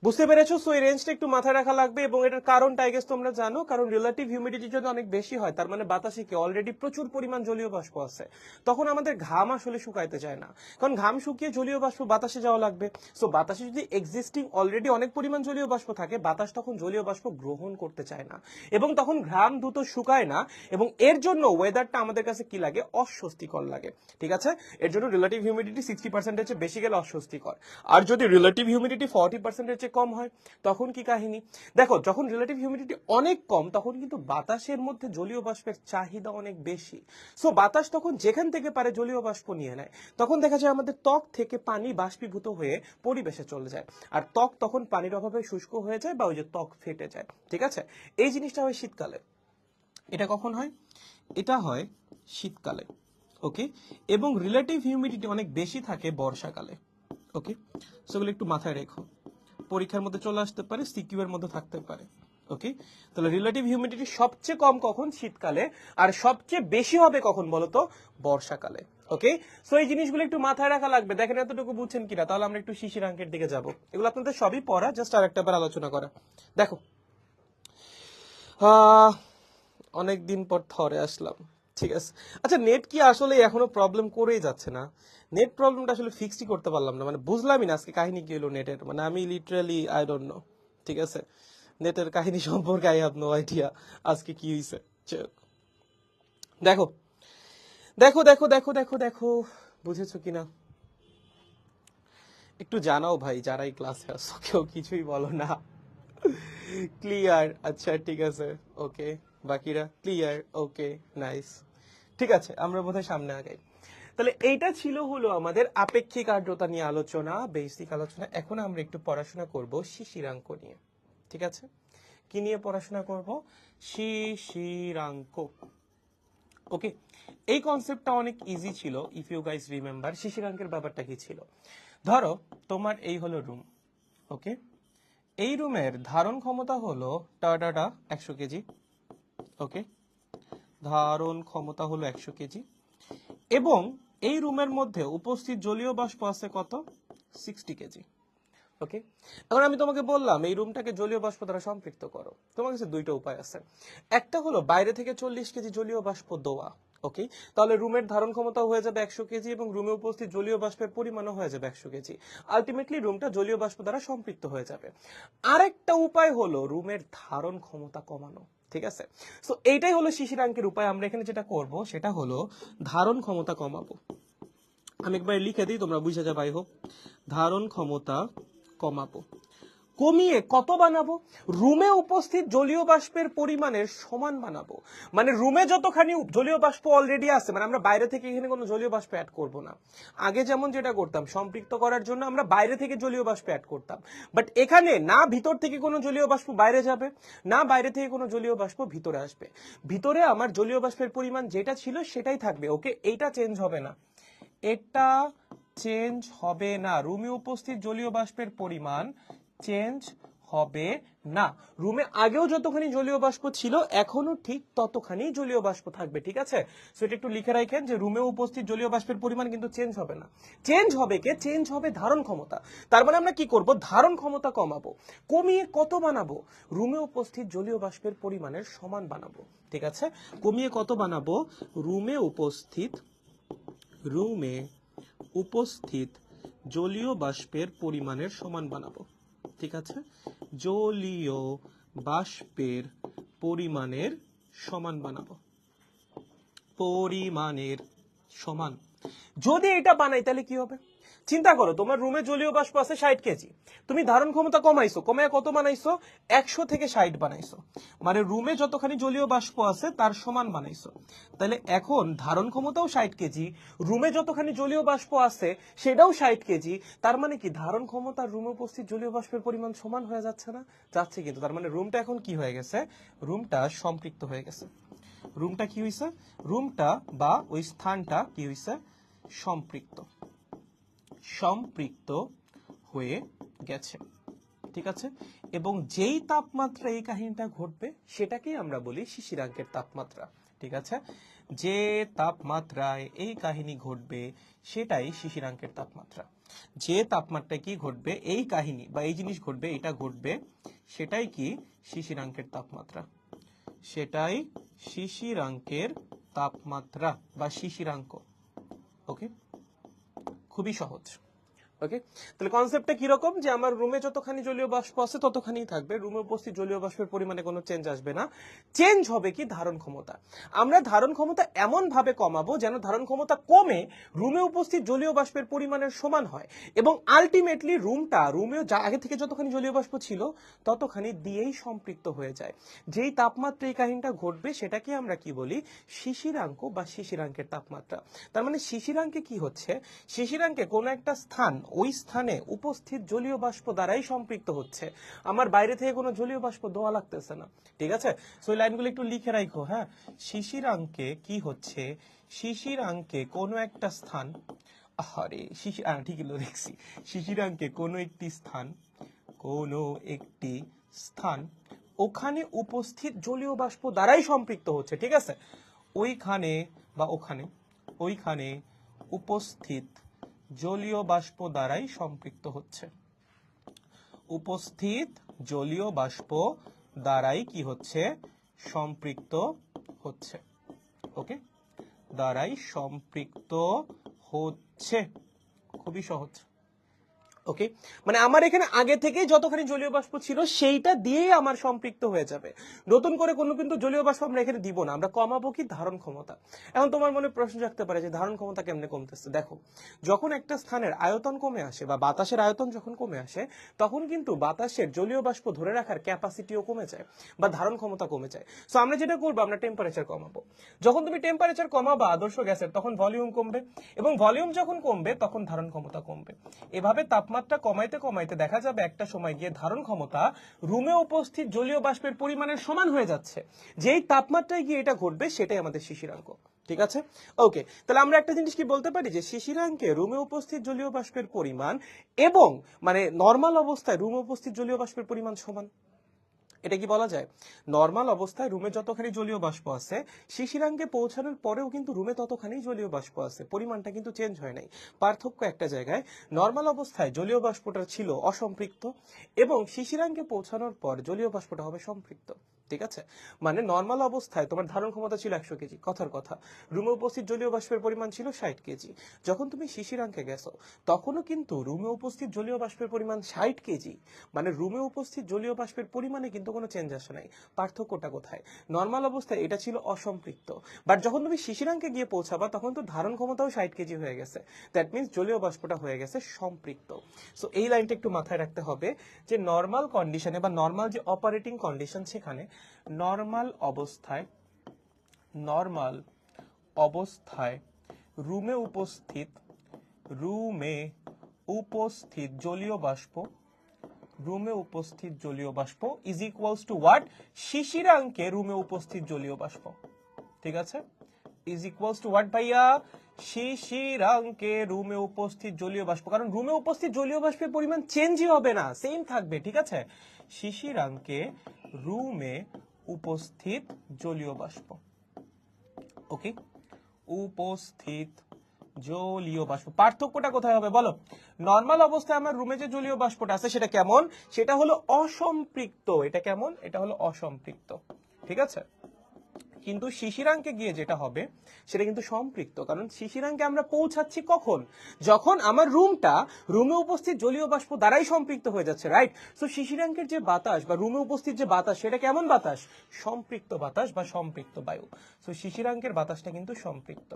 বুঝতে পেরেছো? সো এই রেঞ্জটা একটু মাথায় রাখা লাগবে, এবং এটার কারণটা আই গেস তোমরা জানো। কারণ রিলেটিভ হিউমিডিটি যদি অনেক বেশি হয়, তার মানে বাতাসে কি অলরেডি প্রচুর পরিমাণ জলীয় বাষ্প আছে, তখন আমাদের ঘাম আসলে শুকাইতে চায় না, কারণ ঘাম শুকিয়ে জলীয় বাষ্প বাতাসে যাওয়া লাগবে। সো বাতাসে যদি এক্সিস্টিং অলরেডি অনেক পরিমাণ জলীয় বাষ্প থাকে, বাতাস তখন জলীয় বাষ্প গ্রহণ করতে চায় না, এবং তখন ঘাম দ্রুত শুকায় না, এবং এর জন্য ওয়েদারটা আমাদের কাছে কি লাগে? অস্বস্তিকর লাগে। ঠিক আছে, এর জন্য রিলেটিভ হিউমিডিটি 60%-এর চেয়ে বেশি গেলে অস্বস্তিকর। আর যদি রিলেটিভ হিউমিডিটি 40%-এর চেয়ে কম হয়, তখন কি কাহিনী? দেখো, যখন রিলেটিভ হিউমিডিটি অনেক কম, তখন কিন্তু বাতাসের মধ্যে জলীয় বাষ্পের চাহিদা অনেক বেশি। সো বাতাস তখন যেখান থেকে পারে জলীয় বাষ্প নিয়ে নেয়। তখন দেখা যায় আমাদের ত্বক থেকে পানি বাষ্পীভূত হয়ে পরিবেশে চলে যায়, আর ত্বক তখন পানির অভাবে শুষ্ক হয়ে যায়, বা ওই যে ত্বক ফেটে যায়। ঠিক আছে, এই জিনিসটা হয় শীতকালে। এটা কখন হয়? এটা হয় শীতকালে। ওকে, এবং রিলেটিভ হিউমিডিটি অনেক বেশি থাকে বর্ষাকালে। ওকে, সেগুলো একটু মাথায় রেখো, পরীক্ষার মধ্যে চলে আসতে পারে, সিকিউ এর মধ্যে থাকতে পারে। ওকে, তাহলে রিলেটিভ হিউমিডিটি সবচেয়ে কম কখন? শীতকালে। আর সবচেয়ে বেশি হবে কখন বলতো? বর্ষাকালে। ওকে, সো এই জিনিসগুলো একটু মাথায় রাখা লাগবে। দেখেন এতটুকু বুঝছেন কিনা? তাহলে আমরা একটু শিশিরাঙ্কের দিকে যাব। এগুলো আপনাদের সবই পড়া, জাস্ট আরেকটা বার আলোচনা করা। দেখো, অনেকদিন পর থরে আসলাম। ঠিক আছে, আচ্ছা, নেট কি আসলে এখনো প্রবলেম করেই যাচ্ছে না? নেট প্রবলেমটা আসলে ফিক্সই করতে পারলাম না, মানে বুঝলামই না আজকে কাহিনী কি হলো নেটের, মানে আমি লিটারালি আই ডোন্ট নো। ঠিক আছে, নেটের কাহিনী সম্পর্কে আই হ্যাভ নো আইডিয়া আজকে কি হয়েছে। দেখো দেখো দেখো দেখো দেখো দেখো, বুঝেছো কিনা একটু জানাও ভাই, যারা এই ক্লাসে আসো, কেউ কিছুই বলো না। ক্লিয়ার? আচ্ছা ঠিক আছে, ওকে। বাকিরা ক্লিয়ার? ওকে, নাইস। ঠিক আছে, আমরা বোধহয় সামনে আগাই। তাহলে এইটা ছিল হলো আমাদের আপেক্ষিক আর্দ্রতা নিয়ে আলোচনা, বেসিক আলোচনা। এখন আমরা একটু পড়াশোনা করব শিশিরাঙ্ক নিয়ে। ঠিক আছে, কি নিয়ে পড়াশোনা করব? শিশিরাঙ্ক। ওকে, এই কনসেপ্টটা অনেক ইজি ছিল ইফ ইউ গাইস রিমেম্বার। শিশিরাঙ্কের ব্যাপারটা কি ছিল, ধরো তোমার এই হলো রুম, ওকে, এই রুমের ধারণ ক্ষমতা হলো টাটা 100 কেজি, ওকে, ধারণ ক্ষমতা হলো 100 কেজি, এবং এই রুমের মধ্যে উপস্থিত জলীয় বাষ্প আছে কত, 60 কেজি। ওকে, এখন আমি তোমাকে বললাম এই রুমটাকে জলীয় বাষ্প দ্বারা সম্পৃক্ত করো। তোমার কাছে দুইটা উপায় আছে, একটা হলো বাইরে থেকে 40 কেজি জলীয় বাষ্প দেওয়া, ওকে, তাহলে রুমের ধারণ ক্ষমতা হয়ে যাবে 100 কেজি এবং রুমে উপস্থিত জলীয় বাষ্পের পরিমাণও হয়ে যাবে 100 কেজি। আলটিমেটলি রুমটা জলীয় বাষ্প দ্বারা সম্পৃক্ত হয়ে যাবে। আরেকটা উপায় হলো রুমের ধারণ ক্ষমতা কমানো, ঠিক আছে। সো এইটাই হলো শিশিরাঙ্কের উপায়। আমরা এখানে যেটা করব সেটা হলো ধারণ ক্ষমতা কমাবো। আমি একবার লিখে দিই, তোমরা বুঝে যাবে আই হোপ। ধারণ ক্ষমতা কমাবো, কমিয়ে কত বানাবো, রুমে উপস্থিত জলীয় বাষ্পের পরিমাণের সমান বানাবো। মানে রুমে যতখানি জলীয় বাষ্প অলরেডি আছে, মানে আমরা বাইরে থেকে এখানে কোনো জলীয় বাষ্প অ্যাড করব না। আগে যেমন যেটা করতাম সম্পৃক্ত করার জন্য আমরা বাইরে থেকে জলীয় বাষ্প অ্যাড করতাম, বাট এখানে না ভিতর থেকে কোনো জলীয় বাষ্প বাইরে যাবে, না বাইরে থেকে কোনো জলীয় বাষ্প ভিতরে আসবে। ভিতরে আমার জলীয় বাষ্পের পরিমাণ যেটা ছিল সেটাই থাকবে, ওকে, এইটা চেঞ্জ হবে না, এটা চেঞ্জ হবে না। রুমে উপস্থিত জলীয় বাষ্পের পরিমাণ চেঞ্জ হবে না। রুমে আগেও যতখানি জলীয় বাষ্প ছিল এখনো ঠিক ততখানি জলীয় বাষ্প থাকবে, ঠিক আছে। সো এটা একটু লিখে রাখেন যে রুমে উপস্থিত জলীয় বাষ্পের পরিমাণ কিন্তু চেঞ্জ হবে না। চেঞ্জ হবে কে, চেঞ্জ হবে ধারণ ক্ষমতা। তার মানে আমরা কি করব, ধারণ ক্ষমতা কমাবো, কমিয়ে কত বানাবো, রুমে উপস্থিত জলীয় বাষ্পের পরিমাণের সমান বানাবো, ঠিক আছে। কমিয়ে কত বানাবো, রুমে উপস্থিত জলীয় বাষ্পের পরিমাণের সমান বানাবো, ঠিক আছে। জলীয় বাষ্পের পরিমাণের সমান বানাবো, পরিমাণের সমান। যদি এটা বানাই তাহলে কি হবে, চিন্তা করো, তোমার রুমে জলীয় বাষ্প আছে 60 কেজি, তুমি ধারণ ক্ষমতা কমাইছো, কমায় কত বানাইছো, 100 থেকে 60 বানাইছো, মানে রুমে যতখানি জলীয় বাষ্প আছে তার সমান বানাইছো। তাহলে এখন ধারণ ক্ষমতাও 60 কেজি, রুমে যতখানি জলীয় বাষ্প আছে সেটাও 60 কেজি, তার মানে কি ধারণ ক্ষমতা রুমে উপস্থিত জলীয় বাষ্পের পরিমাণ সমান হয়ে যাচ্ছে না, যাচ্ছে কিন্তু। তার মানে রুমটা এখন কি হয়ে গেছে, রুমটা সম্পৃক্ত হয়ে গেছে। রুমটা কি হইছে, রুমটা বা ওই স্থানটা কি হইছে, সম্পৃক্ত, সম্পৃক্ত হয়ে গেছে, ঠিক আছে। এবং যেই তাপমাত্রা এই কাহিনীটা ঘটবে সেটাকেই আমরা বলি শিশিরাঙ্কের তাপমাত্রা, ঠিক আছে। যে তাপমাত্রায় এই কাহিনী ঘটবে সেটাই শিশিরাঙ্কের তাপমাত্রা। যে তাপমাত্রায় কি ঘটবে, এই কাহিনী বা এই জিনিস ঘটবে, এটা ঘটবে, সেটাই কি শিশিরাঙ্কের তাপমাত্রা, সেটাই শিশিরাঙ্কের তাপমাত্রা বা শিশিরাঙ্ক। ওকে, খুবই সহজ। ওকে, তাহলে কনসেপ্টটা কিরকম, যে আমার রুমে যতখানি জলীয় বাষ্প আছে ততখানি থাকবে, রুমে উপস্থিত জলীয় বাষ্পের পরিমাণে কোনো চেঞ্জ আসবে না। চেঞ্জ হবে কি, ধারণ ক্ষমতা। আমরা ধারণ ক্ষমতা এমন ভাবে কমাবো যেন ধারণ ক্ষমতা কমে রুমে উপস্থিত জলীয় বাষ্পের পরিমাণের সমান হয়, এবং আলটিমেটলি রুমেও আগে থেকে যতখানি জলীয় বাষ্প ছিল ততখানি দিয়েই সম্পৃক্ত হয়ে যায়। যেই তাপমাত্রা এই কাহিনীটা ঘটবে সেটাকে আমরা কি বলি, শিশিরাঙ্ক বা শিশিরাঙ্কের তাপমাত্রা। তার মানে শিশিরাঙ্কে কি হচ্ছে, শিশিরাঙ্কে কোনো একটা স্থান, ওই স্থানে উপস্থিত জলীয় বাষ্প দ্বারাই সম্পৃক্ত হচ্ছে, আমার বাইরে থেকে কোনো জলীয় বাষ্প দেওয়া লাগতেছে না, ঠিক আছে। সো এই লাইনগুলো একটু লিখে রাখো, হ্যাঁ। শিশিরাঙ্কে কি হচ্ছে, শিশিরাঙ্কে কোনো একটা স্থান, আরে ঠিকই লিখছি, শিশিরাঙ্কে কোনো একটি স্থান, কোনো একটি স্থান, ওখানে উপস্থিত জলীয় বাষ্প দ্বারাই সম্পৃক্ত হচ্ছে, ঠিক আছে। ওইখানে বা ওইখানে উপস্থিত জলীয় বাষ্প দ্বারাই সম্পৃক্ত হচ্ছে, উপস্থিত জলীয় বাষ্প দ্বারাই কি হচ্ছে, সম্পৃক্ত হচ্ছে, ওকে, দ্বারাই সম্পৃক্ত হচ্ছে। খুবই সহজ। ওকে, মানে আমার এখানে আগে থেকে যতখানি জলীয় বাষ্প ছিল সেইটা দিয়েই আমার সম্পৃক্ত হয়ে যাবে, নতুন করে কোনো কিন্তু জলীয় বাষ্প আমরা এখানে দিব না। আমরা কমাবো কি, ধারণ ক্ষমতা। এখন তোমার মনে প্রশ্ন জাগতে পারে যে ধারণ ক্ষমতা কেমনে কমতেছে। দেখো, যখন একটা স্থানের আয়তন কমে আসে বা বাতাসের আয়তন যখন কমে আসে তখন কিন্তু বাতাসের জলীয় বাষ্প ধরে রাখার ক্যাপাসিটিও কমে যায় বা ধারণ ক্ষমতা কমে যায়। সো আমরা যেটা করবো, আমরা টেম্পারেচার কমাবো। যখন তুমি টেম্পারেচার কমাবা আদর্শ গ্যাসের, তখন ভলিউম কমবে, এবং ভলিউম যখন কমবে তখন ধারণ ক্ষমতা কমবে। এভাবে তাপমাত্রা তাপমাত্রা কমাইতে কমাইতে দেখা যাবে একটা সময় গিয়ে ধারণ ক্ষমতা রুমে উপস্থিত জলীয় বাষ্পের পরিমাণের সমান হয়ে যাচ্ছে। যেই তাপমাত্রায় গিয়ে এটা ঘটবে সেটাই আমাদের শিশিরাঙ্ক। ঠিক আছে, ওকে। তাহলে আমরা একটা জিনিস কি বলতে পারি যে শিশিরাঙ্কে রুমে উপস্থিত জলীয় বাষ্পের পরিমাণ এবং মানে নরমাল অবস্থায় রুমে উপস্থিত জলীয় বাষ্পের পরিমাণ সমান। এটা কি বলা যায়? নরমাল অবস্থায় রুমে যতখানি জলীয় বাষ্প আছে শিশিরাঙ্কে পৌঁছানোর পরেও কিন্তু রুমে ততখানি জলীয় বাষ্প আছে, পরিমাণটা কিন্তু চেঞ্জ হয় নাই। পার্থক্য একটা জায়গায়, নরমাল অবস্থায় জলীয় বাষ্পটা ছিল অসম্পৃক্ত এবং শিশিরাঙ্কে পৌঁছানোর পর জলীয় বাষ্পটা হবে সম্পৃক্ত। ঠিক আছে, মানে নরমাল অবস্থায় তোমার ধারণ ক্ষমতা ছিল 100 কেজি, কথার কথা, রুমে উপস্থিত জলীয় বাষ্পের পরিমাণ ছিল 60 কেজি। যখন তুমি শিশিরাঙ্কে গেছো তখনও কিন্তু রুমে উপস্থিত জলীয় বাষ্পের পরিমাণ 60 কেজি, মানে রুমে উপস্থিত জলীয় বাষ্পের পরিমাণে কিন্তু কোনো চেঞ্জ আসে নাই। পার্থক্যটা কোথায়? নরমাল অবস্থায় এটা ছিল অসম্পৃক্ত, বাট যখন তুমি শিশিরাঙ্কে গিয়ে পৌঁছাবা তখন তো ধারণ ক্ষমতাও 60 কেজি হয়ে গেছে, দ্যাট মিনস জলীয় বাষ্পটা হয়ে গেছে সম্পৃক্ত। সো এই লাইনটা একটু মাথায় রাখতে হবে যে নরমাল কন্ডিশনে বা নরমাল যে অপারেটিং কন্ডিশন সেখানে নরমাল অবস্থায় রুমে উপস্থিত জলীয় বাষ্প ইজ ইকুয়ালস টু হোয়াট? শিশিরাঙ্কে রুমে উপস্থিত জলীয় বাষ্প। ঠিক আছে, ইজ ইকুয়ালস টু হোয়াট ভাইয়া? শিশিরাঙ্কে রুমে উপস্থিত জলীয় বাষ্প, কারণ রুমে উপস্থিত জলীয় বাষ্পের পরিমাণ চেঞ্জই হবে না, সেম থাকবে। ঠিক আছে, শিশিরাঙ্কে রুমে উপস্থিত জলীয় বাষ্প, ওকে, উপস্থিত জলীয় বাষ্প। পার্থক্যটা কোথায় হবে বলো? নরমাল অবস্থায় আমার রুমে যে জলীয় বাষ্পটা আছে সেটা কেমন? সেটা হলো অসম্পৃক্ত। এটা কেমন? এটা হলো অসম্পৃক্ত। ঠিক আছে, কিন্তু শিশিরাঙ্কে গিয়ে যেটা হবে সেটা কিন্তু সম্পৃক্ত, কারণ শিশিরাঙ্কে আমরা পৌঁছাচ্ছি কখন? যখন আমার রুমে উপস্থিত জলীয় বাষ্প দ্বারাই সম্পৃক্ত হয়ে যাচ্ছে, রাইট? সো শিশিরাঙ্কের যে বাতাস বা রুমে উপস্থিত যে বাতাস সেটা কেমন বাতাস? সম্পৃক্ত বাতাস বা সম্পৃক্ত বায়ু। সো শিশিরাঙ্কের বাতাসটা কিন্তু সম্পৃক্ত।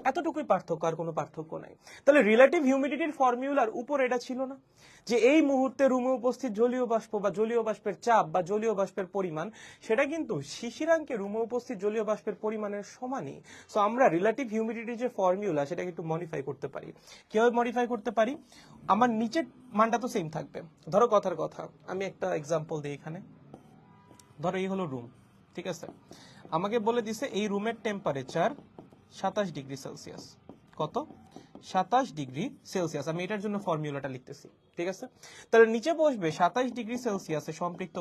এতটুকুই পার্থক্য, আর কোনো পার্থক্য নাই। তাহলে রিলেটিভ হিউমিডিটির ফর্মুলার উপর এটা ছিল না যে এই মুহূর্তে রুমে উপস্থিত জলীয় বাষ্প বা জলীয় বাষ্পের চাপ বা জলীয় বাষ্পের পরিমাণ সেটা কিন্তু শিশিরাঙ্কে রুমে উপস্থিত জলীয় বাষ্পের পরিমাণের সমানই। সো আমরা রিলেটিভ হিউমিডিটির যে ফর্মুলা সেটাকে একটু মডিফাই করতে পারি। কিভাবে মডিফাই করতে পারি? আমার নিচের মানটা তো সেম থাকবে। ধরো কথার কথা, আমি একটা এক্সাম্পল দিই এখানে। ধরো এই হলো রুম, ঠিক আছে, আমাকে বলে দিছে এই রুমের টেম্পারেচার 27 ডিগ্রি সেলসিয়াস। কত? 27 ডিগ্রি সেলসিয়াস। আমি এটার জন্য ফর্মুলাটা লিখতেছি, ঠিক আছে? তাহলে নিচে বসবে 27 ডিগ্রি সেলসিয়াসে সম্পৃক্ত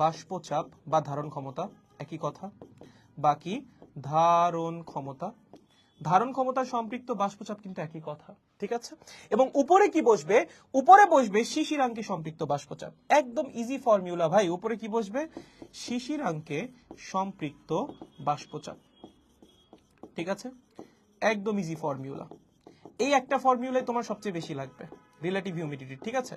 বাষ্পচাপ বা ধারণ ক্ষমতা, একই কথা, বাকি ধারণ ক্ষমতা সম্পৃক্ত বাষ্পচাপ কিন্তু একই কথা। ঠিক আছে, এবং উপরে কি বসবে? উপরে বসবে শিশিরাঙ্কে সম্পৃক্ত বাষ্পচাপ। একদম ইজি ফর্মুলা ভাই। উপরে কি বসবে? শিশিরাঙ্কে সম্পৃক্ত বাষ্পচাপ। ঠিক আছে, একদম ইজি ফর্মুলা। এই একটা ফর্মুলাই তোমার সবচেয়ে বেশি লাগবে রিলেটিভ হিউমিডিটি। ঠিক আছে,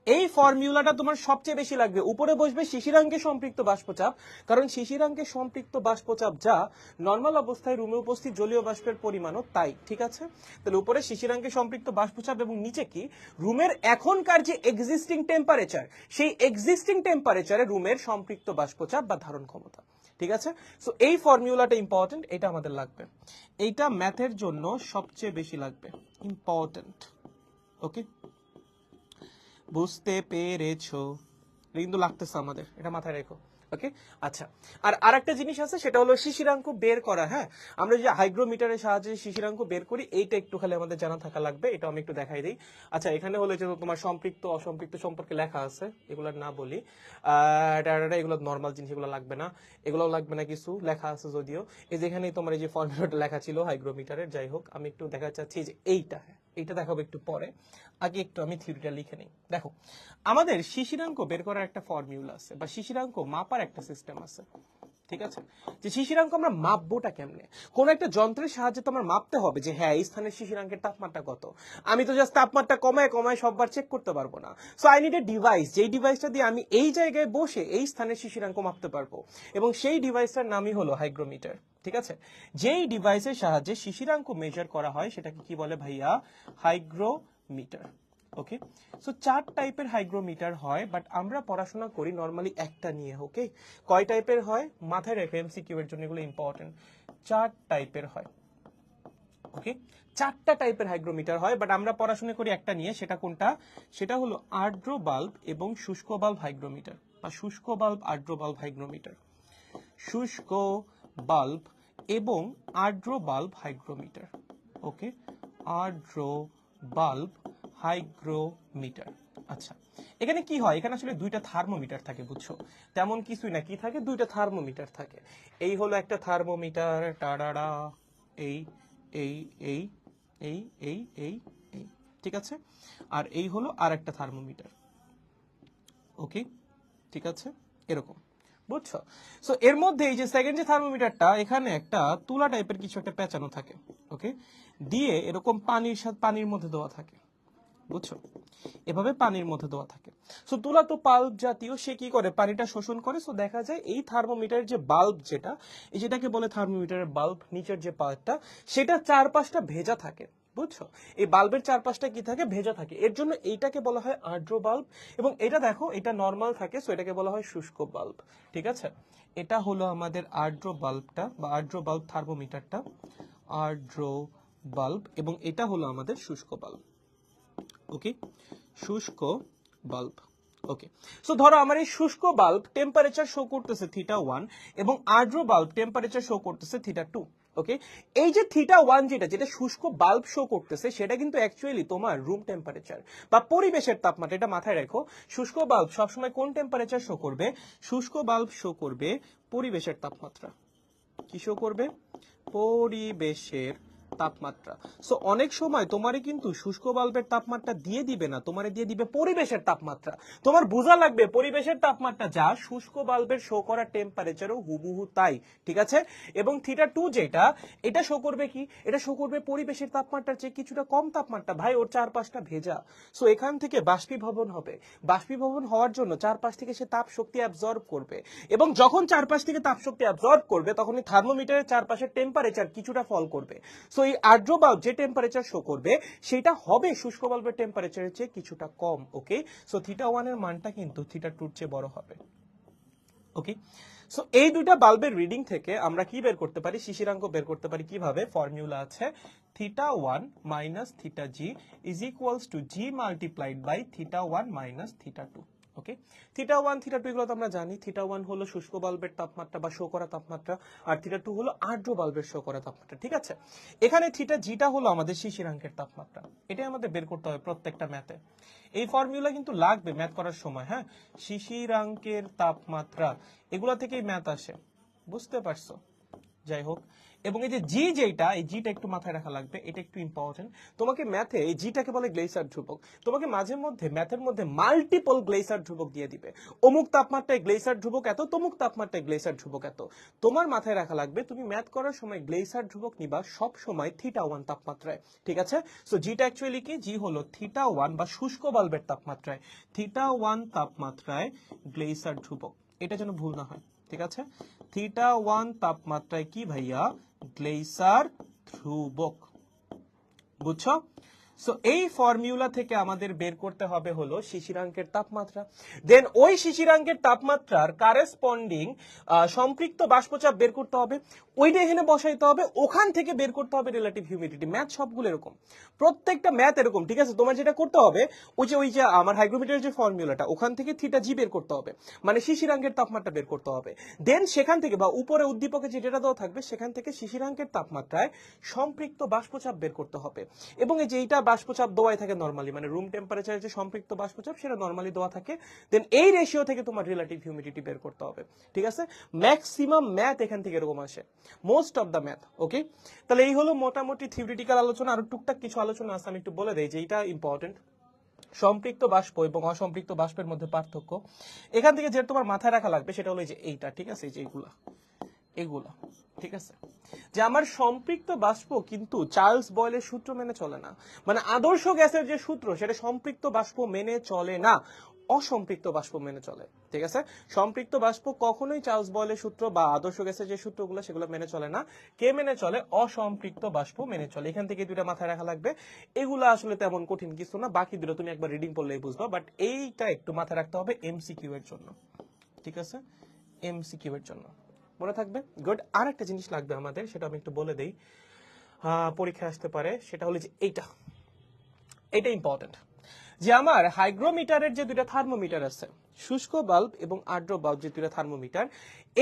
এই ফর্মুলাটা তোমার সবচেয়ে বেশি লাগবে। উপরে বসবে শিশিরাঙ্কে সম্পৃক্ত বাষ্পচাপ, কারণ শিশিরাঙ্কে সম্পৃক্ত বাষ্পচাপ যা, নরমাল অবস্থায় রুমে উপস্থিত জলীয় বাষ্পের পরিমাণও তাই। ঠিক আছে, তাহলে উপরে শিশিরাঙ্কে সম্পৃক্ত বাষ্পচাপ এবং নিচে কি? রুমের এখনকার যে এক্সিস্টিং টেম্পারেচার, সেই এক্সিস্টিং টেম্পারেচারে রুমের সম্পৃক্ত বাষ্পচাপ বা ধারণ ক্ষমতা। ঠিক আছে, সো এই ফর্মুলাটা ইম্পর্টেন্ট, এটা আমাদের লাগবে। এইটা ম্যাথের জন্য সবচেয়ে বেশি লাগবে, ইম্পর্টেন্ট। ওকে, বুঝতে পেরেছো? কিন্তু লাগতেছে আমাদের, এটা মাথায় রেখো। ওকে, আচ্ছা। আর আরেকটা জিনিস আছে, সেটা হলো শিশিরাঙ্ক বের করা। হ্যাঁ, আমরা যে হাইগ্রোমিটারের সাহায্যে শিশিরাঙ্ক বের করি, এইটা একটু খালি আমাদের জানা থাকা লাগবে। এটা আমি একটু দেখাই দিই। আচ্ছা, এখানে হলো যে তোমার সম্পৃক্ত অসম্পৃক্ত সম্পর্কে লেখা আছে, এগুলো না বলি, এগুলো নর্মাল জিনিস, এগুলো লাগবে না, এগুলো লাগবে না, কিছু লেখা আছে যদিও। এই যেখানে তোমার এই যে ফর্মুলাটা লেখা ছিল হাইগ্রোমিটারের, যাই হোক, আমি একটু দেখাতে চাচ্ছি যে এইটা দেখাবো একটু পরে। আগে একটু আমি থিওরিটা লিখে নিই। দেখো, আমাদের শিশিরাঙ্ক বের করার একটা ফর্মুলা আছে, বা শিশিরাঙ্ক মাপার একটা সিস্টেম আছে। ঠিক আছে, যে শিশিরাঙ্ক আমরা মাপবোটা কেমনে? কোন একটা যন্ত্রের সাহায্যে তো আমার মাপতে হবে যে হ্যাঁ এই স্থানের শিশিরাঙ্কের তাপমাত্রা কত। আমি তো জাস্ট তাপমাত্রা কমায় কমায় সববার চেক করতে পারবো না। So I need a device, যেই ডিভাইসটা দিয়ে আমি এই জায়গায় বসে এই স্থানের শিশিরাঙ্ক মাপতে পারবো, এবং সেই ডিভাইসটার নামই হলো হাইগ্রোমিটার। ঠিক আছে, যেই ডিভাইসের সাহায্যে শিশিরাঙ্ক মেজার করা হয় সেটাকে কি বলে ভাইয়া? হাইগ্রোমিটার। ওকে, সো 4 টাইপের হাইগ্রোমিটার হয়, বাট আমরা পড়াশোনা করি নরমালি একটা নিয়ে। ওকে, কয় টাইপের হয় মাথায় রেখো, এমসিকিউ এর জন্য এগুলো ইম্পর্টেন্ট। 4 টাইপের হয়। ওকে, 4টা টাইপের হাইগ্রোমিটার হয়, বাট আমরা পড়াশোনা করি একটা নিয়ে, সেটা কোনটা? সেটা হলো আর্দ্র বাল্ব এবং শুষ্ক বাল্ব হাইগ্রোমিটার, বা শুষ্ক বাল্ব আর্দ্র বাল্ব হাইগ্রোমিটার। শুষ্ক বাল্ব এবং আর্দ্র বাল্ব হাইগ্রোমিটার। ওকে, আর্দ্র বাল্ব হাইগ্রোমিটার। আচ্ছা, এখানে কি হয়? এখানে আসলে দুইটা থার্মোমিটার থাকে, বুঝছো? তেমন কিছুই না, কি থাকে? দুইটা থার্মোমিটার থাকে। এই হলো একটা থার্মোমিটার, টাডাডা, এই এই এই এই এই এই এই, ঠিক আছে? আর এই হলো আর একটা থার্মোমিটার। ওকে, ঠিক আছে, এরকম, বুঝছো? সো এর মধ্যে এই যে সেকেন্ড যে থার্মোমিটারটা, এখানে একটা তুলা টাইপের কিছু একটা পেঁচানো থাকে। ওকে, দিয়ে এরকম পানির সাথে পানির মধ্যে দেওয়া থাকে, বুঝছো? এভাবে পানির মধ্যে দেওয়া থাকে। সো তুলা তো পাল্প জাতীয়, সে কি করে? পানিটা শোষণ করে। সো দেখা যায় এই থার্মোমিটারের যে বাল্ব, যেটা এই যেটাকে বলে থার্মোমিটারের বাল্ব, নিচের যে পার্টটা, সেটা চারপাশটা ভেজা থাকে, বুঝছো? এই বাল্বের চারপাশটা কি থাকে? ভেজা থাকে। এর জন্য এইটাকে বলা হয় আর্দ্র বাল্ব, এবং এটা দেখো, এটা নর্মাল থাকে, সো এটাকে বলা হয় শুষ্ক বাল্ব, ঠিক আছে? এটা হলো আমাদের আর্দ্র বাল্বটা, বা আর্দ্র বাল্ব থার্মোমিটারটা, আর্দ্র বাল্ব, এবং এটা হলো আমাদের শুষ্ক বাল্ব। ওকে, শুষ্ক বাল্ব। ওকে, সো ধরো আমার এই শুষ্ক বাল্ব টেম্পারেচার শো করতেছে θ1, এবং আর্দ্র বাল্ব টেম্পারেচার শো করতেছে θ2। ওকে, এই যে θ1 যেটা যেটা শুষ্ক বাল্ব শো করতেছে, সেটা কিন্তু অ্যাকচুয়ালি তোমার রুম টেম্পারেচার বা পরিবেশের তাপমাত্রা। এটা মাথায় রাখো, শুষ্ক বাল্ব সবসময় কোন টেম্পারেচার শো করবে? শুষ্ক বাল্ব শো করবে পরিবেশের তাপমাত্রা। কি শো করবে? পরিবেশের তাপমাত্রা। সো অনেক সময় তোমারই কিন্তু শুষ্ক বাল্বের তাপমাত্রা দিয়ে দিবে না, তোমারে দিয়ে দিবে পরিবেশের তাপমাত্রা। তোমার বোঝা লাগবে পরিবেশের তাপমাত্রা যা, শুষ্ক বাল্বের শো করা টেম্পারেচারও হুবহু তাই, ঠিক আছে? এবং θ2 যেটা, এটা শো করবে কি? এটা শো করবে পরিবেশের তাপমাত্রার চেয়ে কিছুটা কম তাপমাত্রা। ভাই, ওর চারপাশটা ভেজা, সো এখান থেকে বাষ্পীভবন হবে। বাষ্পীভবন হওয়ার জন্য চারপাশ থেকে সে তাপ শক্তি অ্যাবজর্ব করবে, এবং যখন চারপাশ থেকে তাপ শক্তি অ্যাবজর্ব করবে, তখন এই থার্মোমিটারের চারপাশের টেম্পারেচার কিছুটা ফল করবে। সো এই আর্দ্র বাল্ব যে টেম্পারেচার শো করবে, সেটা হবে শুষ্ক বাল্বের টেম্পারেচারের চেয়ে কিছুটা কম। ওকে, সো θ1 এর মানটা কিন্তু θ2 চেয়ে বড় হবে। ওকে, সো এই দুইটা বাল্বের রিডিং থেকে আমরা কি বের করতে পারি? শিশিরাঙ্ক বের করতে পারি কিভাবে? ফর্মুলা আছে, θ1 minus θg is equals to g multiplied by θ1 minus θ2। Okay, θ1 θ2 এগুলো তো আমরা জানি। θ1 হলো শুষ্ক বাল্বের তাপমাত্রা বা শো করা তাপমাত্রা, আর θ2 হলো আর্দ্র বাল্বের শো করা তাপমাত্রা, ঠিক আছে? এখানে θgটা হলো আমাদের শিশিরাঙ্কের তাপমাত্রা। এটাই আমাদের বের করতে হবে প্রত্যেকটা ম্যাথে। এই ফর্মুলা কিন্তু লাগবে ম্যাথ করার সময়, হ্যাঁ? শিশিরাঙ্কের তাপমাত্রা, এগুলা থেকেই ম্যাথ আসে, বুঝতে পারছো? যাই হোক, এবং এই যে জি, যেটা এই জিটা একটু মাথায় রাখা লাগবে, এটা একটু ইম্পর্টেন্ট। তোমাকে ম্যাথে এই জিটাকে বলে গ্লেসার ধ্রুবক। তোমাকে মাঝে মধ্যে ম্যাথের মধ্যে মাল্টিপল গ্লেসার ধ্রুবক দিয়ে দিবে। অমুক তাপমাত্রায় গ্লেসার ধ্রুবক এত, তমুক তাপমাত্রায় গ্লেসার ধ্রুবক এত। তোমার মাথায় রাখা লাগবে, তুমি ম্যাথ করার সময় গ্লেসার ধ্রুবক নিবা সব সময় θ1 তাপমাত্রায়, ঠিক আছে? সো জিটা অ্যাকচুয়ালি কি? জি হলো θ1 বা শুষ্ক বাল্বের তাপমাত্রায়, θ1 তাপমাত্রায় গ্লেসার ধ্রুবক। এটা যেন ভুল না হয়, ঠিক আছে? θ1 তাপমাত্রায় কি ভাইয়া? গ্লেসার ধ্রুবক, বুঝছো? সো এই ফর্মুলা থেকে আমাদের বের করতে হবে হলো শিশিরাঙ্কের তাপমাত্রা। দেন ওই শিশিরাঙ্কের তাপমাত্রার কারেসপন্ডিং সম্পৃক্ত বাষ্পচাপ বের করতে হবে, ওইটা এখানে বসাইতে হবে, ওখান থেকে বের করতে হবে রিলেটিভ হিউমিডিটি। ম্যাথ সবগুলো এরকম, প্রত্যেকটা ম্যাথ এরকম, ঠিক আছে? তোমার যেটা করতে হবে, ওই যে আমার হাইগ্রোমিটারের যে ফর্মুলাটা, ওখান থেকে θg বের করতে হবে, মানে শিশিরাঙ্কের তাপমাত্রা বের করতে হবে। দেন সেখান থেকে বা উপরে উদ্দীপকে যে ডেটা দেওয়া থাকবে, সেখান থেকে শিশিরাঙ্কের তাপমাত্রায় সম্পৃক্ত বাষ্পচাপ বের করতে হবে। এবং এই যে এইটা বাষ্পচাপ দেওয়াই থাকে নরমালি, মানে রুম টেম্পারেচারের যে সম্পৃক্ত বাষ্পচাপ, সেটা নরমালি দেওয়া থাকে। দেন এই রেশিও থেকে তোমার রিলেটিভ হিউমিডিটি বের করতে হবে, ঠিক আছে? ম্যাক্সিমাম ম্যাথ এখান থেকে এরকম আসে, মোস্ট অফ দ্য ম্যাথ। ওকে, তাহলে এই হলো মোটামুটি থিওরিটিক্যাল আলোচনা। আর টুকটাক কিছু আলোচনা আছে, আমি একটু বলে দেই যে এটা ইম্পর্টেন্ট। সম্পৃক্ত বাষ্প এবং অসম্পৃক্ত বাষ্পের মধ্যে পার্থক্য এখান থেকে যেটা তোমার মাথায় রাখা লাগবে, সেটা হলো এই যে এইটা, ঠিক আছে? এই যে এগুলা, ঠিক আছে? যে আমার সম্পৃক্ত বাষ্প কিন্তু চার্লস বয়েলের সূত্র মেনে চলে না, মানে আদর্শ গ্যাসের যে সূত্র, সেটা সম্পৃক্ত বাষ্প মেনে চলে না, অসম্পৃক্ত বাষ্প মেনে চলে, ঠিক আছে? সম্পৃক্ত বাষ্প কখনোই চার্লস বয়েলের সূত্র বা আদর্শ গ্যাসের যে সূত্রগুলো, সেগুলো মেনে চলে না। কে মেনে চলে? অসম্পৃক্ত বাষ্প মেনে চলে। এখান থেকে দুইটা মাথায় রাখা লাগবে। এগুলো আসলে তেমন কঠিন কিছু না, বাকি দুটো তুমি একবার রিডিং পড়লেই বুঝবা, বাট এইটা একটু মাথায় রাখতে হবে এমসিকিউ এর জন্য, ঠিক আছে? এমসিকিউ এর জন্য মনে থাকবে। গুড। আর একটা জিনিস লাগবে আমাদের, সেটা আমি একটু বলে দেই। পরীক্ষায় আসতে পারে, সেটা হলো যে এটা ইম্পর্টেন্ট, যে আমার হাইগ্রোমিটারের যে দুইটা থার্মোমিটার আছে, শুষ্ক বাল্ব এবং আর্দ্র বাল্ব যে দুইটা থার্মোমিটার,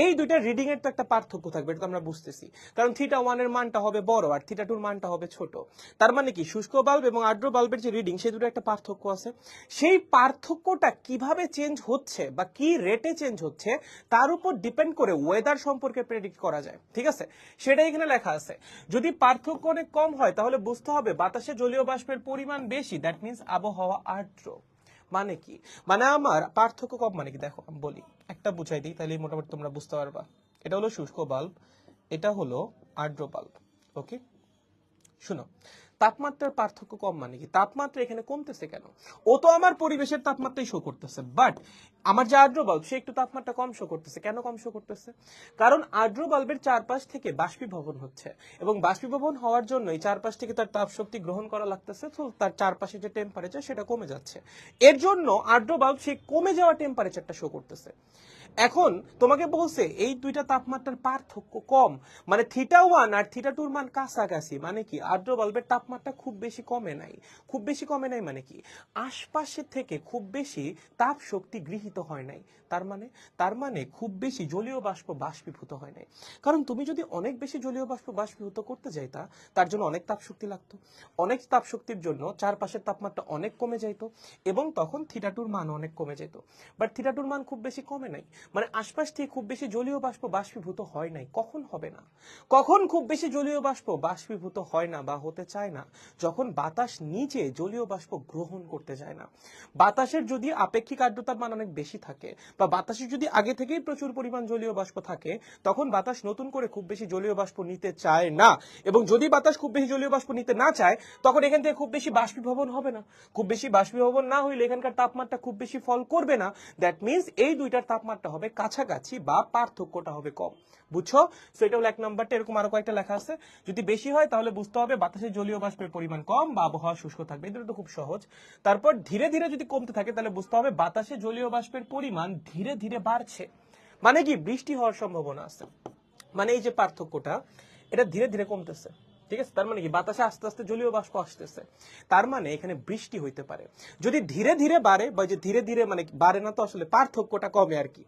এই দুইটা রিডিং এর তো একটা পার্থক্য থাকবে, এটা তো আমরা বুঝতেছি, কারণ θ1 এর মানটা হবে বড় আর θ2 এর মানটা হবে ছোট। তার মানে কি শুষ্ক বাল্ব এবং আর্দ্র বাল্বের যে রিডিং, সেই দুটো একটা পার্থক্য আছে। সেই পার্থক্যটা কিভাবে চেঞ্জ হচ্ছে বা কি রেটে চেঞ্জ হচ্ছে তার উপর ডিপেন্ড করে ওয়েদার সম্পর্কে প্রেডিক্ট করা যায়, ঠিক আছে? সেটাই এখানে লেখা আছে। যদি পার্থক্য অনেক কম হয় তাহলে বুঝতে হবে বাতাসে জলীয় বাষ্পের পরিমাণ বেশি, দ্যাট মিন্স আবহাওয়া আর্দ্র। মানে কি, মানে আমার পার্থক্য কম মানে কি, দেখো আমি বলি, একটা বুঝাই দিই তাহলে মোটামুটি তোমরা বুঝতে পারবা। এটা হলো শুষ্ক বাল্ব, এটা হলো আর্দ্র বাল্ব। ওকে, শুনো, তাপমাত্রার পার্থক্য কম মানে কি, তাপমাত্রা এখানে কমতেছে কেন? ও তো আমার পরিবেশের তাপমাত্রাই শো করতেছে, বাট আমার যে আর্দ্র বাল্ব সে একটু তাপমাত্রা কম শো করতেছে। কেন কম শো করতেছে? কারণ আর্দ্র বাল্বের চারপাশ থেকে বাষ্পীভবন হচ্ছে, এবং বাষ্পীভবন হওয়ার জন্য এই চারপাশ থেকে তার তাপ শক্তি গ্রহণ করা লাগতেছে, তো তার চারপাশে যে টেম্পারেচার সেটা কমে যাচ্ছে। এর জন্য আর্দ্র বাল্ব সে কমে যাওয়া টেম্পারেচারটা শো করতেছে। এখন তোমাকে বলছে এই দুইটা তাপমাত্রার পার্থক্য কম, মানে θ1 আর θ2 মান কাছাকাছি, মানে কি আর্দ্র বাল্বের তাপমাত্রা খুব বেশি কমে নাই। খুব বেশি কমে নাই মানে কি, আশপাশের থেকে খুব বেশি তাপ শক্তি গৃহীত হয় নাই। তার মানে খুব বেশি জলীয় বাষ্প বাষ্পীভূত হয় নাই। কারণ তুমি যদি অনেক বেশি জলীয় বাষ্প বাষ্পীভূত করতে যাইতা, তার জন্য অনেক তাপ শক্তি লাগতো। অনেক তাপ শক্তির জন্য চারপাশের তাপমাত্রা অনেক কমে যাইতো, এবং তখন θ2 মান অনেক কমে যেত। বাট θ2 মান খুব বেশি কমে নাই, মানে আশপাশ থেকে খুব বেশি জলীয় বাষ্প বাষ্পীভূত হয় নাই। কখন হবে না? কখন খুব বেশি জলীয় বাষ্প বাষ্পীভূত হয় না বা হতে চায় না? যখন বাতাস নিচে জলীয় বাষ্প গ্রহণ করতে যায় না। বাতাসের যদি আপেক্ষিক আর্দ্রতার মান অনেক বেশি থাকে, বা বাতাসে যদি আগে থেকেই প্রচুর পরিমাণ জলীয় বাষ্প থাকে, তখন বাতাস নতুন করে খুব বেশি জলীয় বাষ্প নিতে চায় না। এবং যদি বাতাস খুব বেশি জলীয় বাষ্প নিতে না চায়, তখন এখান থেকে খুব বেশি বাষ্পীভবন হবে না। খুব বেশি বাষ্পীভবন না হইলে এখানকার তাপমাত্রা খুব বেশি ফল করবে না। দ্যাট মিন্স এই দুইটার তাপমাত্রা হবে কাছাকাছি বা পার্থক্যটা হবে কম। বুঝছো? সো এটা হলো এক নাম্বারটা। এরকম আরো কয়েকটা লেখা আছে, যদি বেশি হয় তাহলে বুঝতে হবে বাতাসে জলীয় বাষ্পের পরিমাণ কম বা আবহাওয়া শুষ্ক থাকবে। এটা তো খুব সহজ। তারপর ধীরে ধীরে যদি কমতে থাকে তাহলে বুঝতে হবে বাতাসে জলীয় বাষ্পের পরিমাণ ধীরে ধীরে বাড়ছে, মানে কি বৃষ্টি হওয়ার সম্ভাবনা আছে। মানে এই যে পার্থক্যটা, এটা ধীরে ধীরে কমতেছে, ঠিক আছে? তার মানে কি বাতাসে আস্তে আস্তে জলীয় বাষ্প আসতেছে, তার মানে এখানে বৃষ্টি হইতে পারে। যদি ধীরে ধীরে বাড়ে, বা যে ধীরে ধীরে মানে বাড়ে না, তো আসলে পার্থক্যটা কমে আর কি।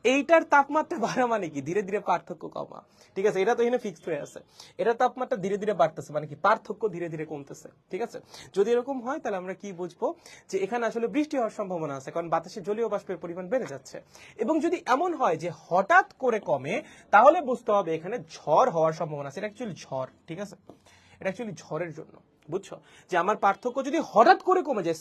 এইটার তাপমাত্রা বাড়া মানে কি ধীরে ধীরে পার্থক্য কমা, ঠিক আছে? এটা তো এখানে ফিক্সড হয়ে আছে। এটা তাপমাত্রা ধীরে ধীরে বাড়তেছে, মানে কি পার্থক্য ধীরে ধীরে কমতেছে, ঠিক আছে? যদি এরকম হয় তাহলে আমরা কি বুঝবো, যে এখানে আসলে বৃষ্টি হওয়ার সম্ভাবনা আছে, কারণ বাতাসে জলীয় বাষ্পের পরিমাণ বেড়ে যাচ্ছে। এবং যদি এমন হয় যে হঠাৎ করে কমে, তাহলে বুঝতে হবে এখানে ঝড় হওয়ার সম্ভাবনা আছে। এটা অ্যাকচুয়ালি ঝড়, ঠিক আছে? এটা অ্যাকচুয়ালি ঝড়ের জন্য। বুঝছো? যে আমার পার্থক্য যদি হঠাৎ করে কমে যায়,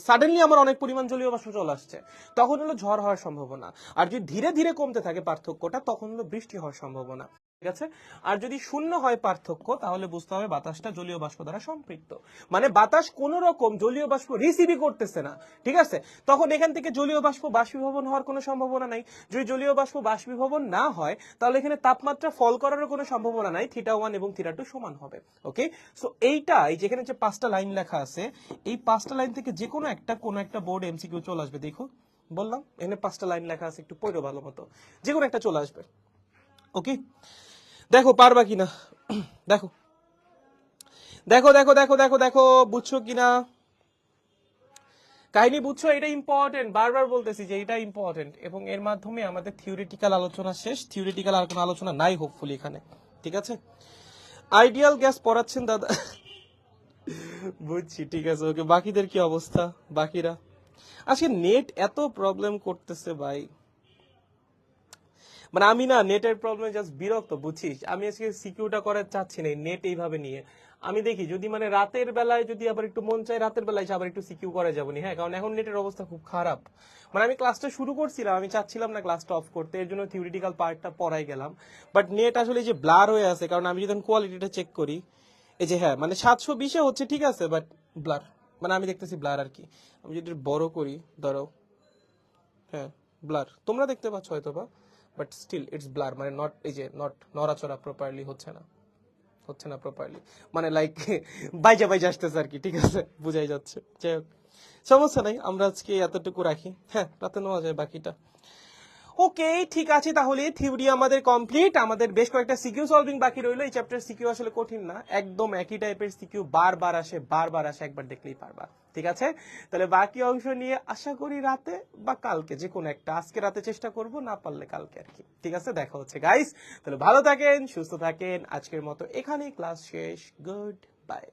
সাডেনলি আমার অনেক পরিমাণ জলীয় বাষ্প চলে আসছে, তখন হলো ঝড় হওয়ার সম্ভাবনা। আর যদি ধীরে ধীরে কমতে থাকে পার্থক্যটা, তখন হলো বৃষ্টি হওয়ার সম্ভাবনা, ঠিক আছে? আর যদি শূন্য হয় পার্থক্য, তাহলে বুঝতে হবে বাতাসটা জলীয় বাষ্প দ্বারা সম্পৃক্ত, মানে বাতাস কোন রকম জলীয় বাষ্প রিসিভই করতেছে না, ঠিক আছে? তখন এখান থেকে জলীয় বাষ্প বাষ্পীভবন হওয়ার কোনো সম্ভাবনা নাই। যদি জলীয় বাষ্প বাষ্পীভবন না হয়, তাহলে এখানে তাপমাত্রা ফল করারও কোনো সম্ভাবনা নাই, θ1 এবং θ2 সমান হবে। ওকে, সো এই যেখানে যে 5টা লাইন লেখা আছে, এই 5টা লাইন থেকে যে কোনো একটা বোর্ড এমসিকিউ চলে আসবে। দেখো, বললাম এখানে 5টা লাইন লেখা আছে, একটু পড়ো ভালো মতো, যে কোনো একটা চলে আসবে। ওকে, দেখো পারবা কিনা, দেখো দেখো দেখো দেখো দেখো দেখো বুঝছো কিনা কাহিনী, বুঝছো? এটা ইম্পর্টেন্ট, বারবার বলতেছি যে এটা ইম্পর্টেন্ট, এবং এর মাধ্যমে আমাদের থিওরিটিক্যাল আলোচনা শেষ। থিওরিটিক্যাল আর কোনো আলোচনা নাই হোপফুলি এখানে, ঠিক আছে? আইডিয়াল গ্যাস পড়াচ্ছেন দাদা, বুঝছি, ঠিক আছে। ওকে, বাকিদের কি অবস্থা? বাকিরা আজকে নেট এত প্রবলেম করতেছে ভাই, মানে আমি না নেটের প্রবলেমে জাস্ট বিরক্ত, বুঝছিস? আমি আজকে সিকিউরটা করার চাচ্ছি না নেট এইভাবে নিয়ে। আমি দেখি যদি মানে রাতের বেলায় যদি আবার একটু মন চায়, রাতের বেলায় এসে আবার একটু সিকিউ করা যাবো নি, হ্যাঁ? কারণ এখন নেটের অবস্থা খুব খারাপ। মানে আমি ক্লাসটা শুরু করছিলাম, আমি চাচ্ছিলাম না ক্লাসটা অফ করতে, এর জন্য থিওরিটিক্যাল পার্টটা পড়াই গেলাম। বাট নেট আসলে এই যে ব্লার হয়ে আছে, কারণ আমি যদি কোয়ালিটিটা চেক করি, এই যে হ্যাঁ মানে 720 হচ্ছে, ঠিক আছে, বাট ব্লার, মানে আমি দেখতেছি ব্লার আর কি। আমি যদি বড় করি, ধরো, হ্যাঁ ব্লার, তোমরা দেখতে পাচ্ছ হয়তো বা, বাট স্টিল ইটস ব্লার, মানে নট, এই যে নট নড়াচড়া প্রপারলি হচ্ছে না প্রপারলি, মানে লাইক বাইজা বাইজা আসতেছে আর কি, ঠিক আছে? বুঝাই যাচ্ছে। যাই হোক, সমস্যা নাই, আমরা আজকে এতটুকু রাখি, হ্যাঁ রাতে নেওয়া যায় বাকিটা। ওকে ঠিক আছে, তাহলে থিওরি আমাদের কমপ্লিট। আমাদের বেশ কয়েকটা সিকিউ সলভিং বাকি রইলো। এই চ্যাপ্টার সিকিউ আসলে কঠিন না, একদম একই টাইপের সিকিউ, বারবার আসে, একবার দেখলেই পারবা। ঠিক আছে, তাহলে বাকি অংশ নিয়ে আশা করি রাতে বা কালকে যে কোনো একটা, আজকে রাতে চেষ্টা করব, না পারলে কালকে আর কি। ঠিক আছে, দেখা হচ্ছে গাইস। তাহলে ভালো থাকেন, সুস্থ থাকেন, আজকের মতো এখানেই ক্লাস শেষ। Good bye.